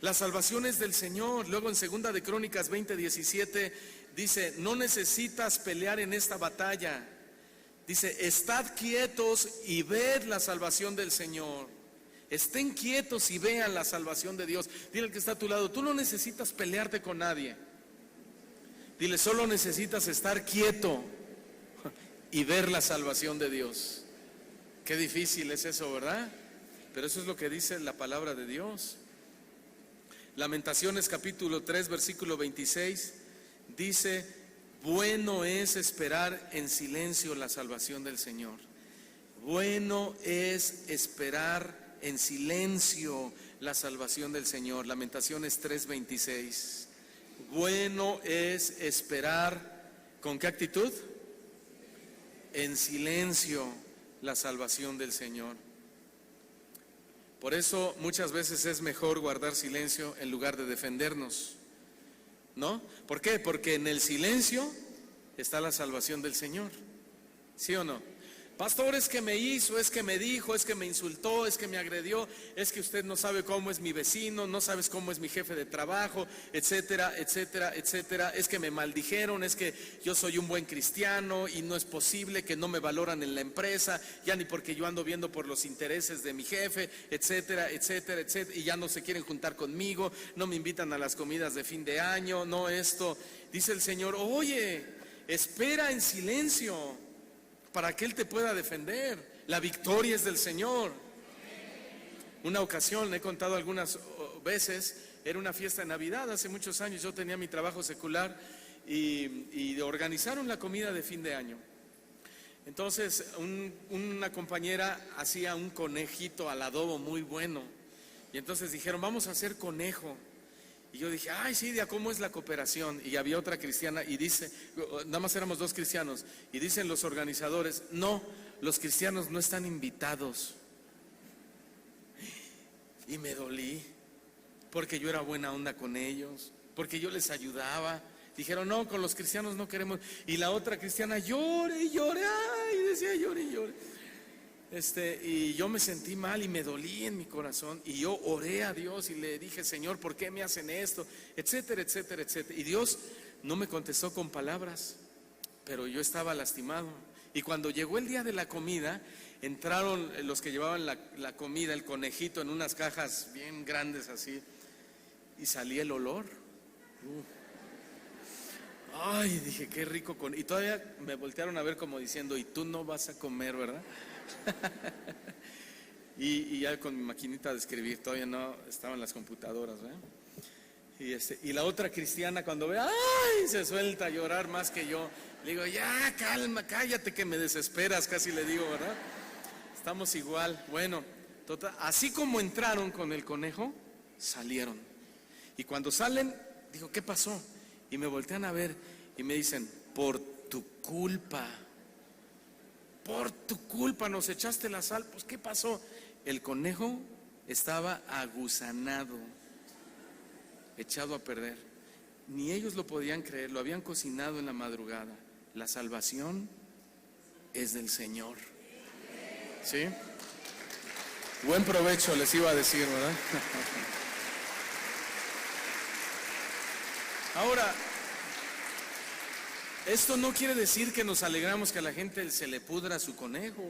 la salvación es del Señor. Luego en 2 de Crónicas 20:17 dice: no necesitas pelear en esta batalla. Dice: estad quietos y ved la salvación del Señor. Estén quietos y vean la salvación de Dios. Dile al que está a tu lado: tú no necesitas pelearte con nadie. Dile: solo necesitas estar quieto y ver la salvación de Dios. Qué difícil es eso, ¿verdad? Pero eso es lo que dice la palabra de Dios. Lamentaciones capítulo 3 versículo 26 dice: bueno es esperar en silencio la salvación del Señor. Bueno es esperar en silencio la salvación del Señor. Lamentaciones 3:26. Bueno es esperar, ¿con qué actitud? En silencio la salvación del Señor. Por eso muchas veces es mejor guardar silencio en lugar de defendernos, ¿no? ¿Por qué? Porque en el silencio está la salvación del Señor. ¿Sí o no? Pastor, es que me hizo, es que me dijo, es que me insultó, es que me agredió, es que usted no sabe cómo es mi vecino, no sabes cómo es mi jefe de trabajo, etcétera, etcétera, etcétera. Es que me maldijeron, es que yo soy un buen cristiano y no es posible, que no me valoran en la empresa, ya ni porque yo ando viendo por los intereses de mi jefe, etcétera, etcétera, etcétera, y ya no se quieren juntar conmigo, no me invitan a las comidas de fin de año, no esto. Dice el Señor: oye, espera en silencio para que Él te pueda defender. La victoria es del Señor. Una ocasión, le he contado algunas veces, era una fiesta de Navidad hace muchos años. Yo tenía mi trabajo secular y organizaron la comida de fin de año. Entonces una compañera hacía un conejito al adobo muy bueno, y entonces dijeron: vamos a hacer conejo. Y yo dije: ay, sí, ¿cómo es la cooperación? Y había otra cristiana y dice, nada más éramos 2 cristianos, y dicen los organizadores: no, los cristianos no están invitados. Y me dolí, porque yo era buena onda con ellos, porque yo les ayudaba. Dijeron: no, con los cristianos no queremos. Y la otra cristiana llore y llore, ay, decía: llore y llore. Y yo me sentí mal y me dolí en mi corazón, y yo oré a Dios y le dije: Señor, ¿por qué me hacen esto? Etcétera, etcétera, etcétera. Y Dios no me contestó con palabras, pero yo estaba lastimado. Y cuando llegó el día de la comida, entraron los que llevaban la comida, el conejito, en unas cajas bien grandes así, y salía el olor. Ay, dije: qué rico. Y todavía me voltearon a ver como diciendo: y tú no vas a comer, ¿verdad? y ya con mi maquinita de escribir, todavía no estaban las computadoras, ¿verdad? Y la otra cristiana, cuando ve, ay, se suelta a llorar más que yo. Le digo: ya, calma, cállate que me desesperas, casi le digo, ¿verdad? Estamos igual. Bueno, total, así como entraron con el conejo, salieron. Y cuando salen, digo: ¿qué pasó? Y me voltean a ver y me dicen: por tu culpa nos echaste la sal. Pues, ¿qué pasó? El conejo estaba aguzanado, echado a perder. Ni ellos lo podían creer, lo habían cocinado en la madrugada. La salvación es del Señor. ¿Sí? Buen provecho les iba a decir, ¿verdad? Ahora, esto no quiere decir que nos alegramos que a la gente se le pudra su conejo.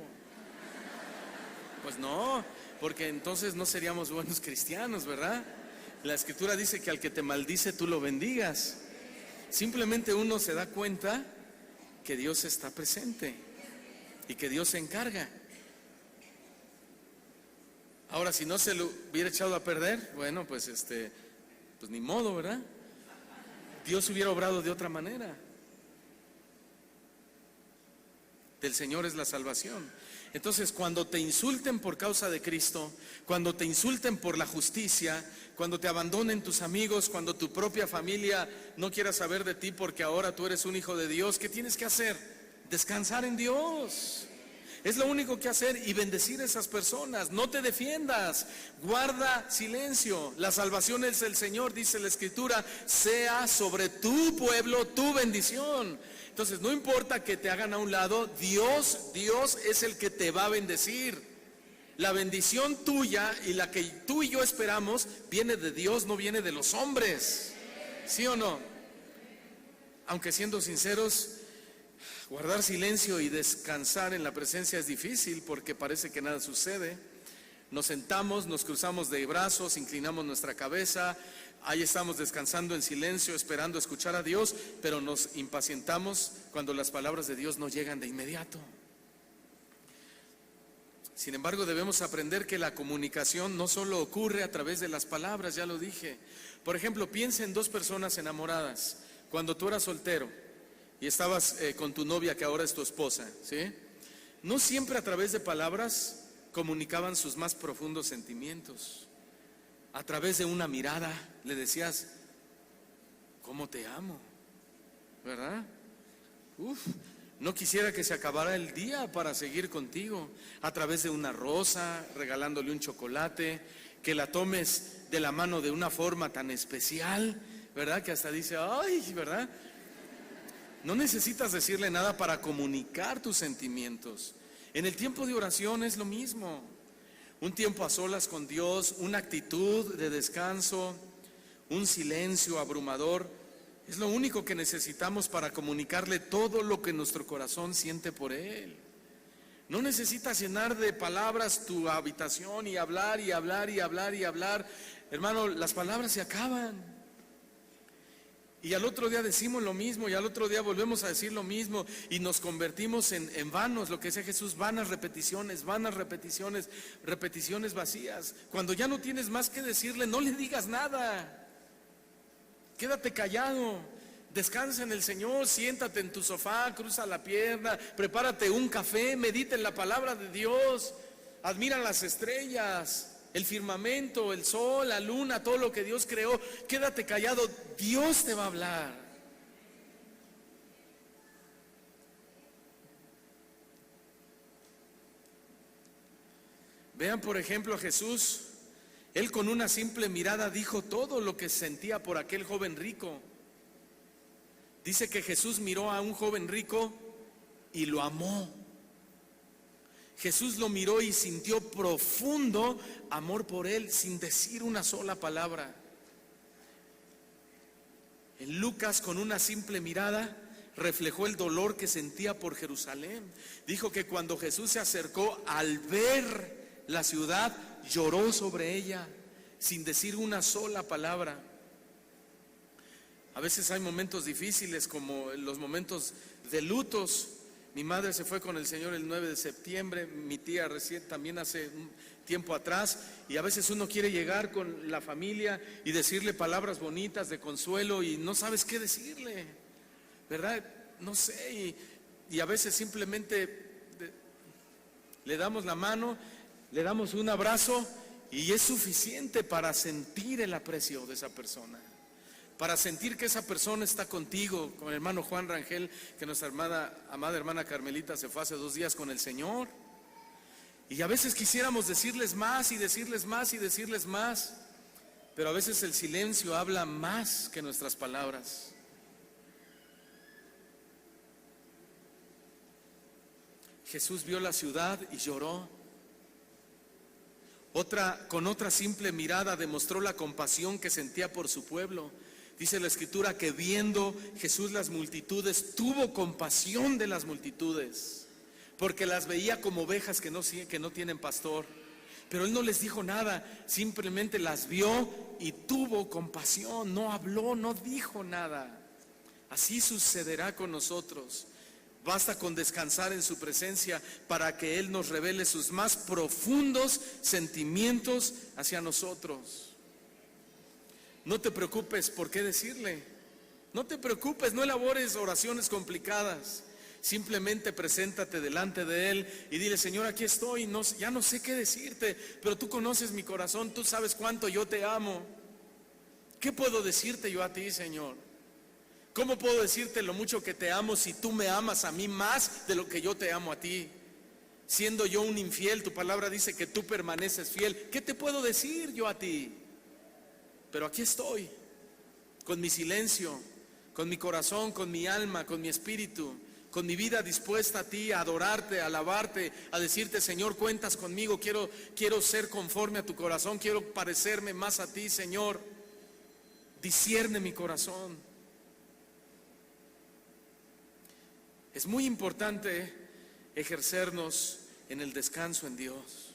Pues no, porque entonces no seríamos buenos cristianos, ¿verdad? La Escritura dice que al que te maldice tú lo bendigas. Simplemente uno se da cuenta que Dios está presente y que Dios se encarga. Ahora, si no se lo hubiera echado a perder, bueno, pues pues ni modo, ¿verdad? Dios hubiera obrado de otra manera. Del Señor es la salvación. Entonces, cuando te insulten por causa de Cristo, cuando te insulten por la justicia, cuando te abandonen tus amigos, cuando tu propia familia no quiera saber de ti porque ahora tú eres un hijo de Dios, ¿qué tienes que hacer? Descansar en Dios. Es lo único que hacer y bendecir a esas personas. No te defiendas, guarda silencio. La salvación es del Señor, dice la Escritura, sea sobre tu pueblo tu bendición. Entonces no importa que te hagan a un lado, Dios es el que te va a bendecir. La bendición tuya y la que tú y yo esperamos viene de Dios, no viene de los hombres. ¿Sí o no? Aunque siendo sinceros, guardar silencio y descansar en la presencia es difícil porque parece que nada sucede. Nos sentamos, nos cruzamos de brazos, inclinamos nuestra cabeza, ahí estamos descansando en silencio, esperando escuchar a Dios, pero nos impacientamos cuando las palabras de Dios no llegan de inmediato. Sin embargo, debemos aprender que la comunicación no solo ocurre a través de las palabras, ya lo dije. Por ejemplo, piensa en dos personas enamoradas. Cuando tú eras soltero y estabas con tu novia, que ahora es tu esposa, ¿sí? No siempre a través de palabras comunicaban sus más profundos sentimientos. A través de una mirada le decías, ¿cómo te amo? ¿Verdad? No quisiera que se acabara el día para seguir contigo. A través de una rosa, regalándole un chocolate, que la tomes de la mano de una forma tan especial, ¿verdad? Que hasta dice, ay, ¿verdad? No necesitas decirle nada para comunicar tus sentimientos. En el tiempo de oración es lo mismo. Un tiempo a solas con Dios, una actitud de descanso, un silencio abrumador, es lo único que necesitamos para comunicarle todo lo que nuestro corazón siente por Él. No necesitas llenar de palabras tu habitación y hablar y hablar y hablar y hablar. Hermano, las palabras se acaban. Y al otro día decimos lo mismo y al otro día volvemos a decir lo mismo y nos convertimos en vanos, lo que decía Jesús, vanas repeticiones, repeticiones vacías. Cuando ya no tienes más que decirle, no le digas nada. Quédate callado, descansa en el Señor, siéntate en tu sofá, cruza la pierna, prepárate un café, medita en la palabra de Dios, admira las estrellas, el firmamento, el sol, la luna, todo lo que Dios creó. Quédate callado, Dios te va a hablar. Vean por ejemplo a Jesús. Él con una simple mirada dijo todo lo que sentía por aquel joven rico. Dice que Jesús miró a un joven rico y lo amó. Jesús lo miró y sintió profundo amor por él sin decir una sola palabra. En Lucas, con una simple mirada, reflejó el dolor que sentía por Jerusalén. Dijo que cuando Jesús se acercó, al ver la ciudad, lloró sobre ella sin decir una sola palabra. A veces hay momentos difíciles, como los momentos de lutos. Mi madre se fue con el Señor el 9 de septiembre, mi tía recién también hace un tiempo atrás, y a veces uno quiere llegar con la familia y decirle palabras bonitas de consuelo y no sabes qué decirle, ¿verdad? No sé, y a veces simplemente le damos la mano, le damos un abrazo y es suficiente para sentir el aprecio de esa persona. Para sentir que esa persona está contigo, con el hermano Juan Rangel, que nuestra amada hermana Carmelita se fue hace 2 días con el Señor. Y a veces quisiéramos decirles más y decirles más y decirles más, pero a veces el silencio habla más que nuestras palabras. Jesús vio la ciudad y lloró. Con otra simple mirada demostró la compasión que sentía por su pueblo. Dice la Escritura que viendo Jesús las multitudes, tuvo compasión de las multitudes, porque las veía como ovejas que no tienen pastor. Pero Él no les dijo nada, simplemente las vio y tuvo compasión, no habló, no dijo nada. Así sucederá con nosotros. Basta con descansar en su presencia para que Él nos revele sus más profundos sentimientos hacia nosotros. No te preocupes por qué decirle. No te preocupes, no elabores oraciones complicadas. Simplemente preséntate delante de Él y dile: Señor, aquí estoy, ya no sé qué decirte, pero tú conoces mi corazón, tú sabes cuánto yo te amo. ¿Qué puedo decirte yo a ti, Señor? ¿Cómo puedo decirte lo mucho que te amo si tú me amas a mí más de lo que yo te amo a ti? Siendo yo un infiel, tu palabra dice que tú permaneces fiel. ¿Qué te puedo decir yo a ti? Pero aquí estoy, con mi silencio, con mi corazón, con mi alma, con mi espíritu, con mi vida dispuesta a ti, a adorarte, a alabarte, a decirte: Señor, cuentas conmigo, quiero ser conforme a tu corazón, quiero parecerme más a ti, Señor. Discierne mi corazón. Es muy importante ejercernos en el descanso en Dios.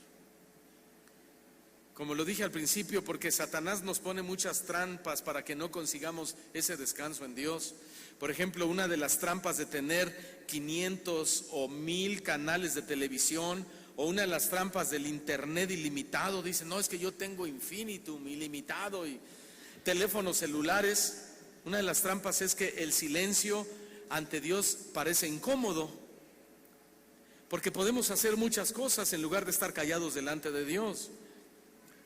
Como lo dije al principio, porque Satanás nos pone muchas trampas para que no consigamos ese descanso en Dios. Por ejemplo, una de las trampas de tener 500 o 1000 canales de televisión, o una de las trampas del internet ilimitado. Dicen: no, es que yo tengo infinitum, ilimitado, y teléfonos celulares. Una de las trampas es que el silencio ante Dios parece incómodo, porque podemos hacer muchas cosas en lugar de estar callados delante de Dios.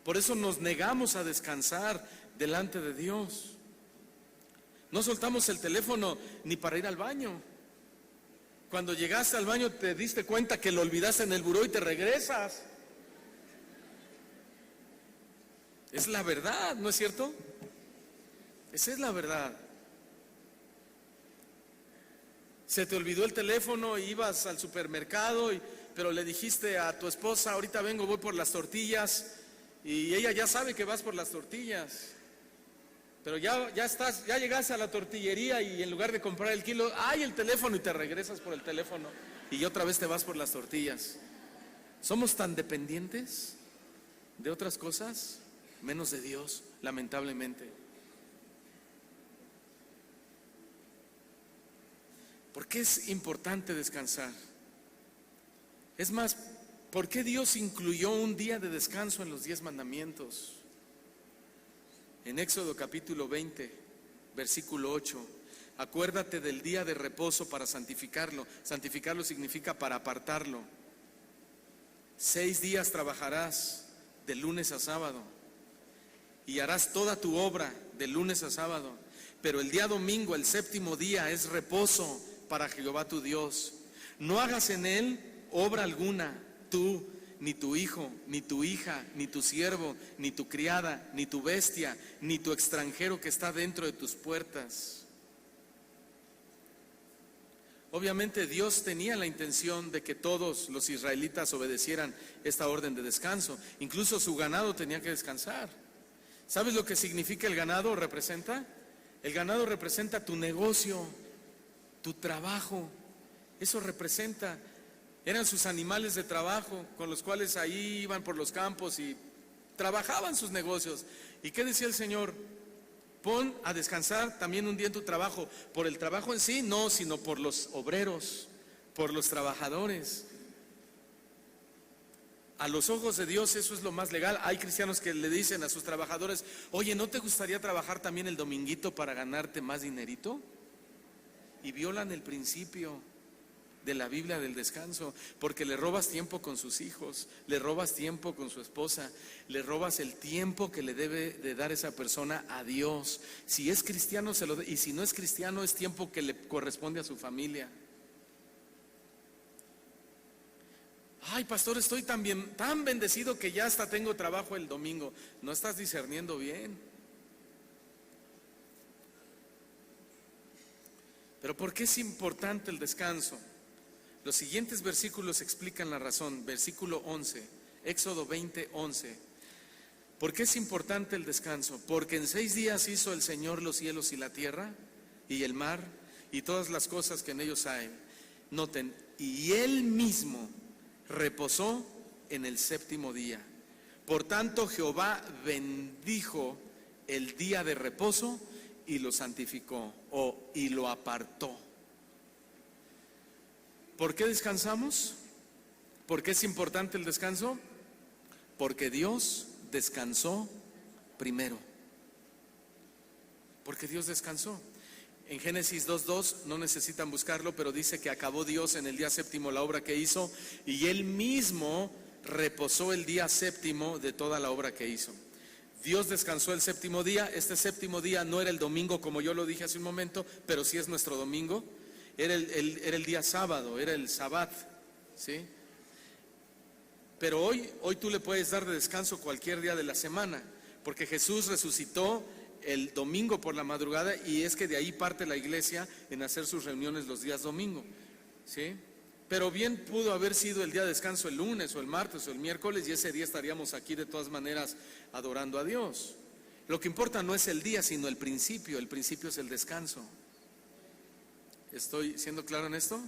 Por eso nos negamos a descansar delante de Dios. No soltamos el teléfono ni para ir al baño. Cuando llegaste al baño te diste cuenta que lo olvidaste en el buró y te regresas. Es la verdad, ¿no es cierto? Esa es la verdad. Se te olvidó el teléfono y ibas al supermercado, pero le dijiste a tu esposa: ahorita vengo, voy por las tortillas, y ella ya sabe que vas por las tortillas. Pero ya llegaste a la tortillería y en lugar de comprar el kilo, hay el teléfono, y te regresas por el teléfono y otra vez te vas por las tortillas. Somos tan dependientes de otras cosas, menos de Dios, lamentablemente. ¿Por qué es importante descansar? Es más, ¿por qué Dios incluyó un día de descanso en los 10 mandamientos? En Éxodo capítulo 20, versículo 8: acuérdate del día de reposo para santificarlo. Santificarlo significa para apartarlo. 6 días trabajarás, de lunes a sábado, y harás toda tu obra de lunes a sábado. Pero el día domingo, el 7º día, es reposo para Jehová tu Dios. No hagas en él obra alguna, tú, ni tu hijo, ni tu hija, ni tu siervo, ni tu criada, ni tu bestia, ni tu extranjero que está dentro de tus puertas. Obviamente Dios tenía la intención de que todos los israelitas obedecieran esta orden de descanso. Incluso su ganado tenía que descansar. ¿Sabes lo que significa el ganado? ¿Representa? El ganado representa tu negocio, tu trabajo. Eso representa. Eran sus animales de trabajo, con los cuales ahí iban por los campos y trabajaban sus negocios. ¿Y qué decía el Señor? Pon a descansar también un día en tu trabajo. Por el trabajo en sí, no, sino por los obreros, por los trabajadores. A los ojos de Dios eso es lo más legal. Hay cristianos que le dicen a sus trabajadores: oye, ¿no te gustaría trabajar también el dominguito para ganarte más dinerito? Y violan el principio de la Biblia del descanso, porque le robas tiempo con sus hijos, le robas tiempo con su esposa, le robas el tiempo que le debe de dar esa persona a Dios. Si es cristiano se lo da, y si no es cristiano es tiempo que le corresponde a su familia. Ay, pastor, estoy tan bendecido que ya hasta tengo trabajo el domingo. No estás discerniendo bien. Pero ¿por qué es importante el descanso? Los siguientes versículos explican la razón. Versículo 11, Éxodo 20, 11. ¿Por qué es importante el descanso? Porque en 6 días hizo el Señor los cielos y la tierra y el mar y todas las cosas que en ellos hay. Noten, y Él mismo reposó en el 7º día. Por tanto, Jehová bendijo el día de reposo y lo santificó y lo apartó. ¿Por qué descansamos? ¿Por qué es importante el descanso? Porque Dios descansó primero. Porque Dios descansó. En Génesis 2:2, no necesitan buscarlo, pero dice que acabó Dios en el día 7º la obra que hizo, y Él mismo reposó el día 7º de toda la obra que hizo. Dios descansó el 7º día. Este 7º día no era el domingo, como yo lo dije hace un momento, pero sí es nuestro domingo. Era el día sábado, era el Sabbat, ¿sí? Pero hoy tú le puedes dar de descanso cualquier día de la semana, porque Jesús resucitó el domingo por la madrugada, y es que de ahí parte la iglesia en hacer sus reuniones los días domingo, ¿sí? Pero bien pudo haber sido el día de descanso el lunes o el martes o el miércoles, y ese día estaríamos aquí de todas maneras adorando a Dios. Lo que importa no es el día, sino el principio es el descanso. ¿Estoy siendo claro en esto?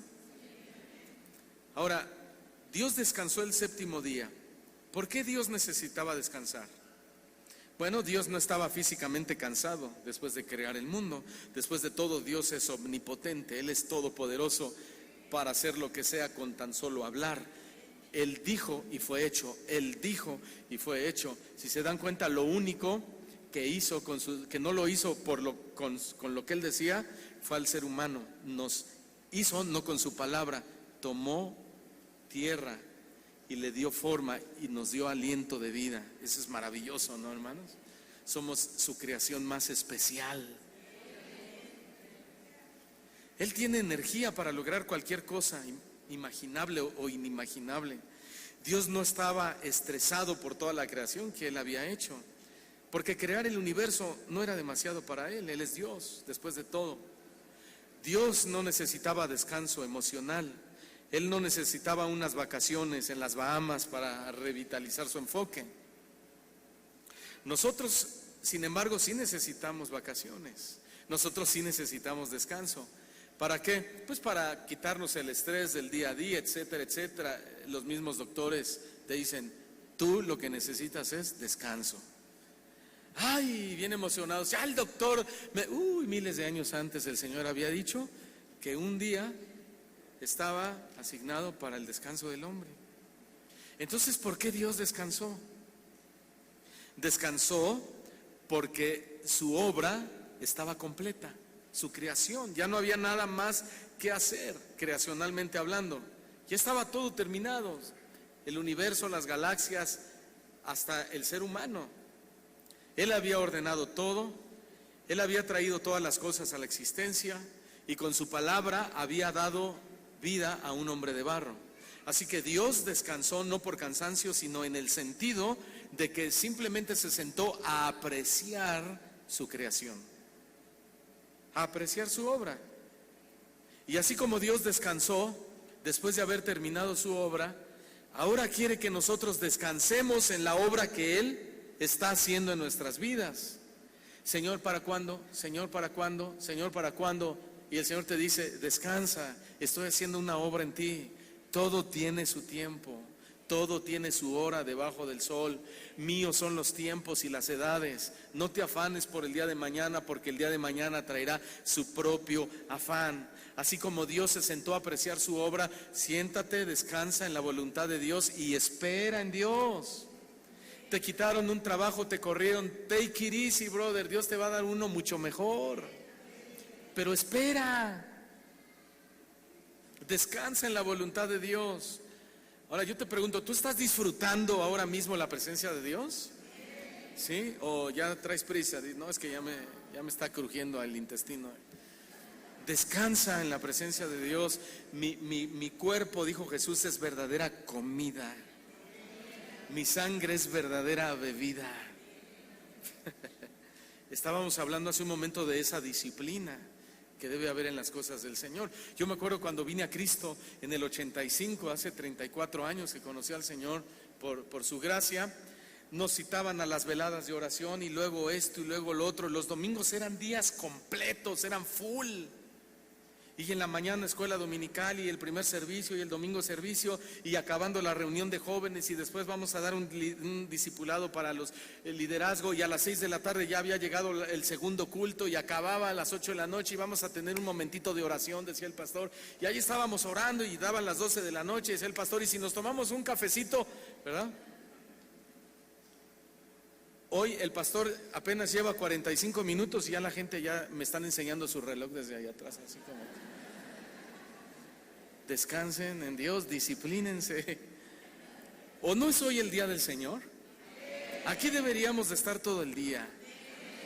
Ahora, Dios descansó el 7º día. ¿Por qué Dios necesitaba descansar? Bueno, Dios no estaba físicamente cansado después de crear el mundo. Después de todo, Dios es omnipotente, Él es todopoderoso para hacer lo que sea con tan solo hablar. Él dijo y fue hecho, Él dijo y fue hecho. Si se dan cuenta, lo único que hizo, que no lo hizo con lo que Él decía, fue al ser humano. Nos hizo no con su palabra, tomó tierra y le dio forma y nos dio aliento de vida. Eso es maravilloso, ¿no, hermanos? Somos su creación más especial. Él tiene energía para lograr cualquier cosa, imaginable o inimaginable. Dios no estaba estresado por toda la creación que Él había hecho, porque crear el universo no era demasiado para Él. Él es Dios, después de todo. Dios no necesitaba descanso emocional. Él no necesitaba unas vacaciones en las Bahamas para revitalizar su enfoque. Nosotros, sin embargo, sí necesitamos vacaciones. Nosotros sí necesitamos descanso. ¿Para qué? Pues para quitarnos el estrés del día a día, etcétera, etcétera. Los mismos doctores te dicen, tú lo que necesitas es descanso. Ay, bien emocionados. Ya el doctor, miles de años antes el Señor había dicho que un día estaba asignado para el descanso del hombre. Entonces, ¿por qué Dios descansó? Descansó porque su obra estaba completa, su creación. Ya no había nada más que hacer, creacionalmente hablando. Ya estaba todo terminado. El universo, las galaxias, hasta el ser humano. Él había ordenado todo. Él había traído todas las cosas a la existencia, y con su palabra había dado vida a un hombre de barro. Así que Dios descansó no por cansancio, sino en el sentido de que simplemente se sentó a apreciar su creación, a apreciar su obra. Y así como Dios descansó después de haber terminado su obra, ahora quiere que nosotros descansemos en la obra que Él está haciendo en nuestras vidas. Señor, ¿para cuándo? Señor, ¿para cuándo? Señor, ¿para cuándo? Y el Señor te dice, descansa, estoy haciendo una obra en ti. Todo tiene su tiempo, todo tiene su hora debajo del sol. Míos son los tiempos y las edades. No te afanes por el día de mañana, porque el día de mañana traerá su propio afán. Así como Dios se sentó a apreciar su obra, siéntate, descansa en la voluntad de Dios y espera en Dios. Te quitaron un trabajo, te corrieron, take it easy, brother, Dios te va a dar uno mucho mejor. Pero espera, descansa en la voluntad de Dios. Ahora yo te pregunto, ¿tú estás disfrutando ahora mismo la presencia de Dios? ¿Sí? ¿O ya traes prisa? No, es que ya me está crujiendo el intestino. Descansa en la presencia de Dios. Mi cuerpo, dijo Jesús, es verdadera comida. Mi sangre es verdadera bebida. Estábamos hablando hace un momento de esa disciplina que debe haber en las cosas del Señor. Yo me acuerdo cuando vine a Cristo en el 85, hace 34 años que conocí al Señor por su gracia. nos citaban a las veladas de oración y luego esto y luego lo otro. Los domingos eran días completos, eran full. Y en la mañana escuela dominical y el primer servicio y el domingo servicio y acabando la reunión de jóvenes y después vamos a dar un discipulado para el liderazgo y a las 6 de la tarde ya había llegado el segundo culto y acababa a las 8 de la noche y vamos a tener un momentito de oración, decía el pastor. Y ahí estábamos orando y daban las 12 de la noche, decía el pastor, y si nos tomamos un cafecito, ¿verdad? Hoy el pastor apenas lleva 45 minutos y ya la gente ya me están enseñando su reloj desde allá atrás, así como... Descansen en Dios, disciplínense. ¿O no es hoy el día del Señor? Aquí deberíamos de estar todo el día.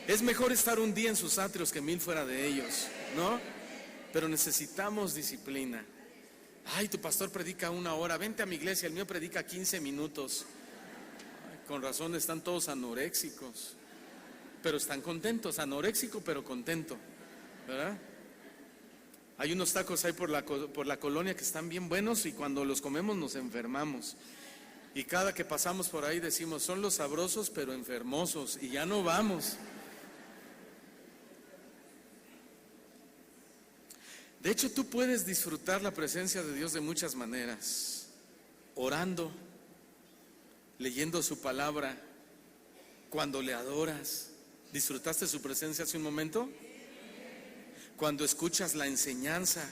Es mejor estar un día en sus atrios que 1000 fuera de ellos, ¿no? Pero necesitamos disciplina. Ay, tu pastor predica 1 hora, vente a mi iglesia, el mío predica 15 minutos. Ay, con razón están todos anoréxicos, pero están contentos, anoréxico pero contento, ¿verdad? Hay unos tacos ahí por la colonia que están bien buenos y cuando los comemos nos enfermamos. Y cada que pasamos por ahí decimos, son los sabrosos pero enfermosos, y ya no vamos. De hecho, tú puedes disfrutar la presencia de Dios de muchas maneras. Orando, leyendo su palabra, cuando le adoras. ¿Disfrutaste su presencia hace un momento? Cuando escuchas la enseñanza.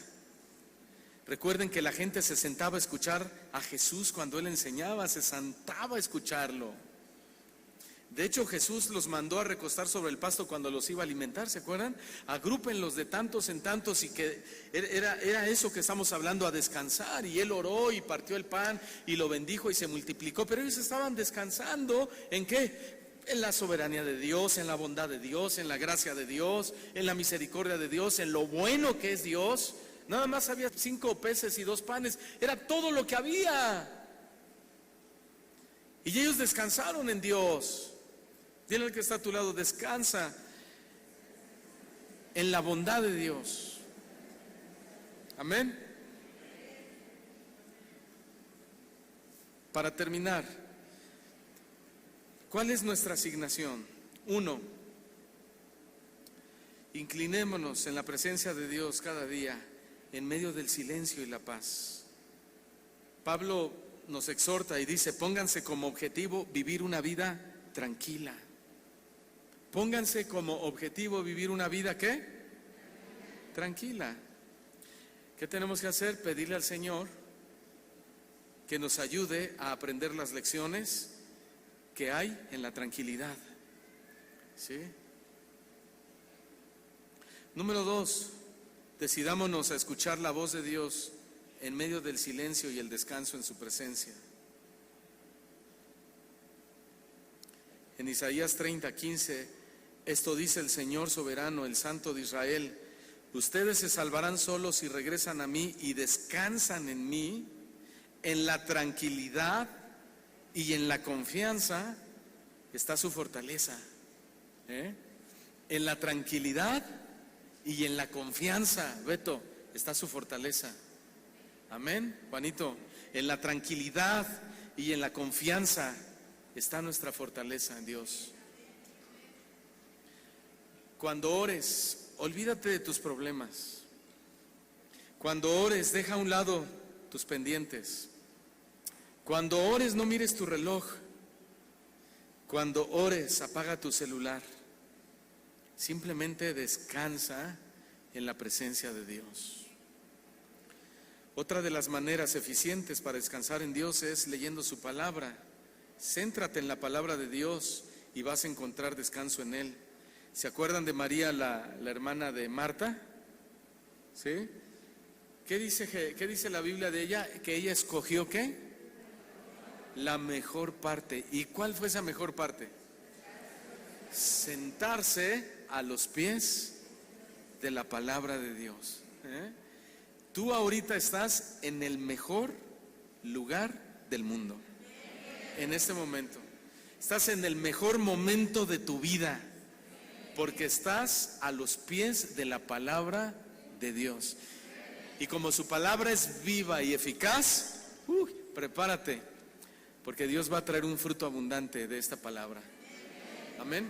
Recuerden que la gente se sentaba a escuchar a Jesús cuando Él enseñaba, se sentaba a escucharlo. De hecho, Jesús los mandó a recostar sobre el pasto cuando los iba a alimentar, ¿se acuerdan? Agrúpenlos de tantos en tantos, y que era eso que estamos hablando, a descansar. Y Él oró y partió el pan y lo bendijo y se multiplicó, pero ellos estaban descansando. ¿En qué? En la soberanía de Dios, en la bondad de Dios, en la gracia de Dios, en la misericordia de Dios, en lo bueno que es Dios. Nada más había 5 peces y 2 panes, era todo lo que había. Y ellos descansaron en Dios. Dile al que está a tu lado, descansa en la bondad de Dios. Amén. Para terminar, ¿cuál es nuestra asignación? 1, inclinémonos en la presencia de Dios cada día, en medio del silencio y la paz. Pablo nos exhorta y dice, pónganse como objetivo vivir una vida tranquila. Pónganse como objetivo vivir una vida, ¿qué? Tranquila. ¿Qué tenemos que hacer? Pedirle al Señor que nos ayude a aprender las lecciones que hay en la tranquilidad. ¿Sí? Número 2, decidámonos a escuchar la voz de Dios en medio del silencio y el descanso en su presencia. En Isaías 30:15, esto dice el Señor soberano, el Santo de Israel: ustedes se salvarán solos si regresan a mí y descansan en mí, en la tranquilidad y en la confianza está su fortaleza. En la tranquilidad y en la confianza, Beto, está su fortaleza. Amén, Juanito. En la tranquilidad y en la confianza está nuestra fortaleza en Dios. Cuando ores, olvídate de tus problemas. Cuando ores, deja a un lado tus pendientes. Cuando ores, no mires tu reloj. Cuando ores, apaga tu celular. Simplemente descansa en la presencia de Dios. Otra de las maneras eficientes para descansar en Dios es leyendo su palabra. Céntrate en la palabra de Dios y vas a encontrar descanso en Él. ¿Se acuerdan de María, la hermana de Marta? ¿Sí? ¿Qué dice la Biblia de ella? Que ella escogió, ¿qué? La mejor parte. ¿Y cuál fue esa mejor parte? Sentarse a los pies de la palabra de Dios. Tú ahorita estás en el mejor lugar del mundo. En este momento. Estás en el mejor momento de tu vida. Porque estás a los pies de la palabra de Dios. Y como su palabra es viva y eficaz, prepárate. porque Dios va a traer un fruto abundante de esta palabra. Amén.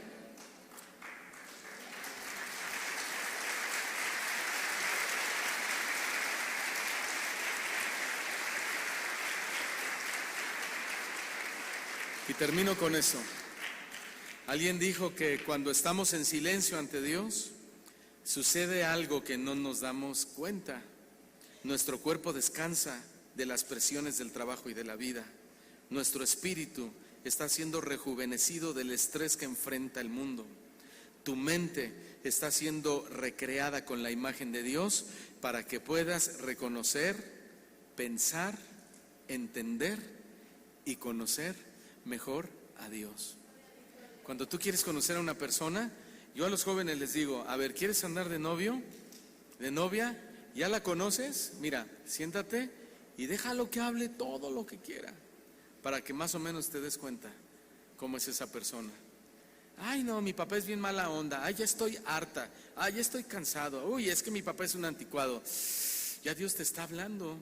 Y termino con eso. Alguien dijo que cuando estamos en silencio ante Dios, sucede algo que no nos damos cuenta. Nuestro cuerpo descansa de las presiones del trabajo y de la vida. Nuestro espíritu está siendo rejuvenecido del estrés que enfrenta el mundo. Tu mente está siendo recreada con la imagen de Dios para que puedas reconocer, pensar, entender y conocer mejor a Dios. Cuando tú quieres conocer a una persona, yo a los jóvenes les digo, a ver, ¿quieres andar de novio? ¿De novia? ¿Ya la conoces? Mira, siéntate y déjalo que hable todo lo que quiera, para que más o menos te des cuenta cómo es esa persona. Ay, no, mi papá es bien mala onda. Ay, ya estoy harta. Ay, ya estoy cansado. Uy, es que mi papá es un anticuado. Ya Dios te está hablando.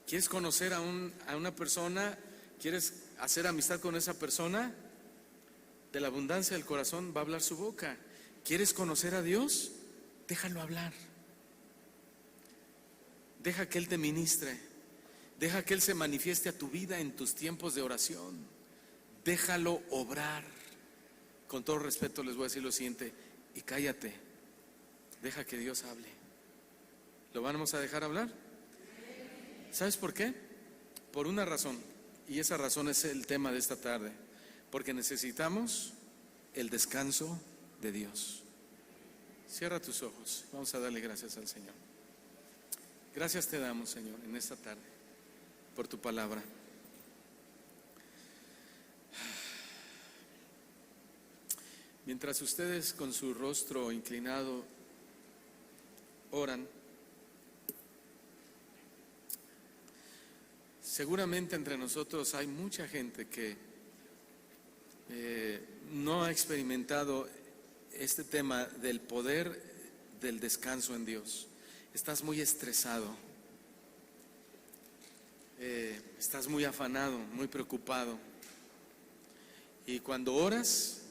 ¿Quieres conocer a una persona? ¿Quieres hacer amistad con esa persona? De la abundancia del corazón va a hablar su boca. ¿Quieres conocer a Dios? Déjalo hablar. Deja que Él te ministre. Deja que Él se manifieste a tu vida en tus tiempos de oración. Déjalo obrar. Con todo respeto les voy a decir lo siguiente: y cállate. Deja que Dios hable. ¿Lo vamos a dejar hablar? ¿Sabes por qué? Por una razón, y esa razón es el tema de esta tarde, porque necesitamos el descanso de Dios. Cierra tus ojos, vamos a darle gracias al Señor. Gracias te damos, Señor, en esta tarde, por tu palabra. Mientras ustedes con su rostro inclinado oran, seguramente entre nosotros hay mucha gente que no ha experimentado este tema del poder del descanso en Dios. Estás muy estresado, estás muy afanado, muy preocupado. Y cuando oras,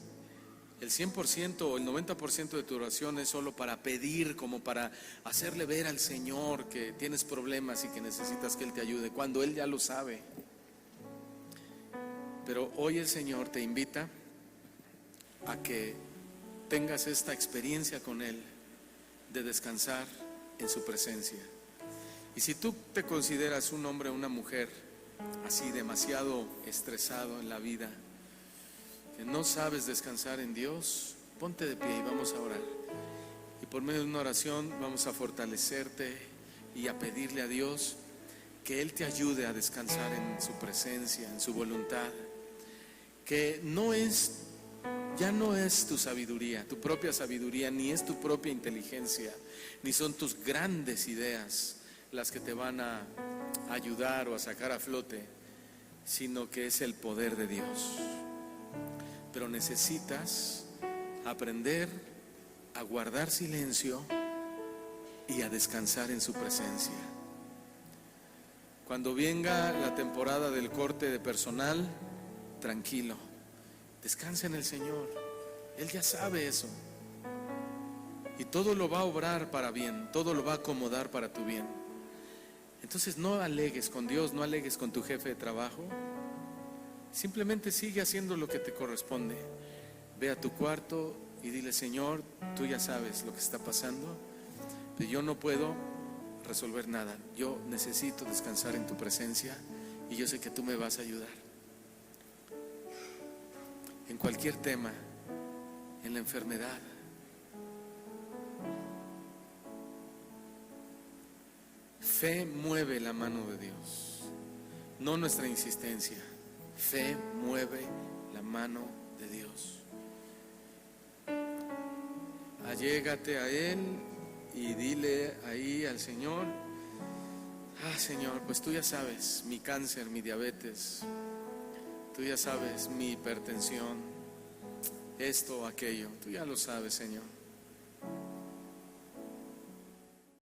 el 100% o el 90% de tu oración es solo para pedir, como para hacerle ver al Señor que tienes problemas y que necesitas que Él te ayude, cuando Él ya lo sabe. Pero hoy el Señor te invita a que tengas esta experiencia con Él de descansar en su presencia. Y si tú te consideras un hombre o una mujer así demasiado estresado en la vida, que no sabes descansar en Dios, ponte de pie y vamos a orar. Y por medio de una oración vamos a fortalecerte y a pedirle a Dios que Él te ayude a descansar en su presencia, en su voluntad. Que ya no es tu sabiduría, tu propia sabiduría, ni es tu propia inteligencia, ni son tus grandes ideas las que te van a ayudar o a sacar a flote, sino que es el poder de Dios. Pero necesitas aprender a guardar silencio y a descansar en su presencia. Cuando venga la temporada del corte de personal, tranquilo, descansa en el Señor. Él ya sabe eso. Y todo lo va a obrar para bien, todo lo va a acomodar para tu bien. Entonces no alegues con Dios, no alegues con tu jefe de trabajo. Simplemente sigue haciendo lo que te corresponde. Ve a tu cuarto y dile: Señor, tú ya sabes lo que está pasando, pero yo no puedo resolver nada. Yo necesito descansar en tu presencia y yo sé que tú me vas a ayudar. En cualquier tema, en la enfermedad. Fe mueve la mano de Dios, no nuestra insistencia. Fe mueve la mano de Dios. Allégate a Él y dile ahí al Señor: Señor, pues tú ya sabes mi cáncer, mi diabetes, tú ya sabes mi hipertensión, esto o aquello, tú ya lo sabes, Señor.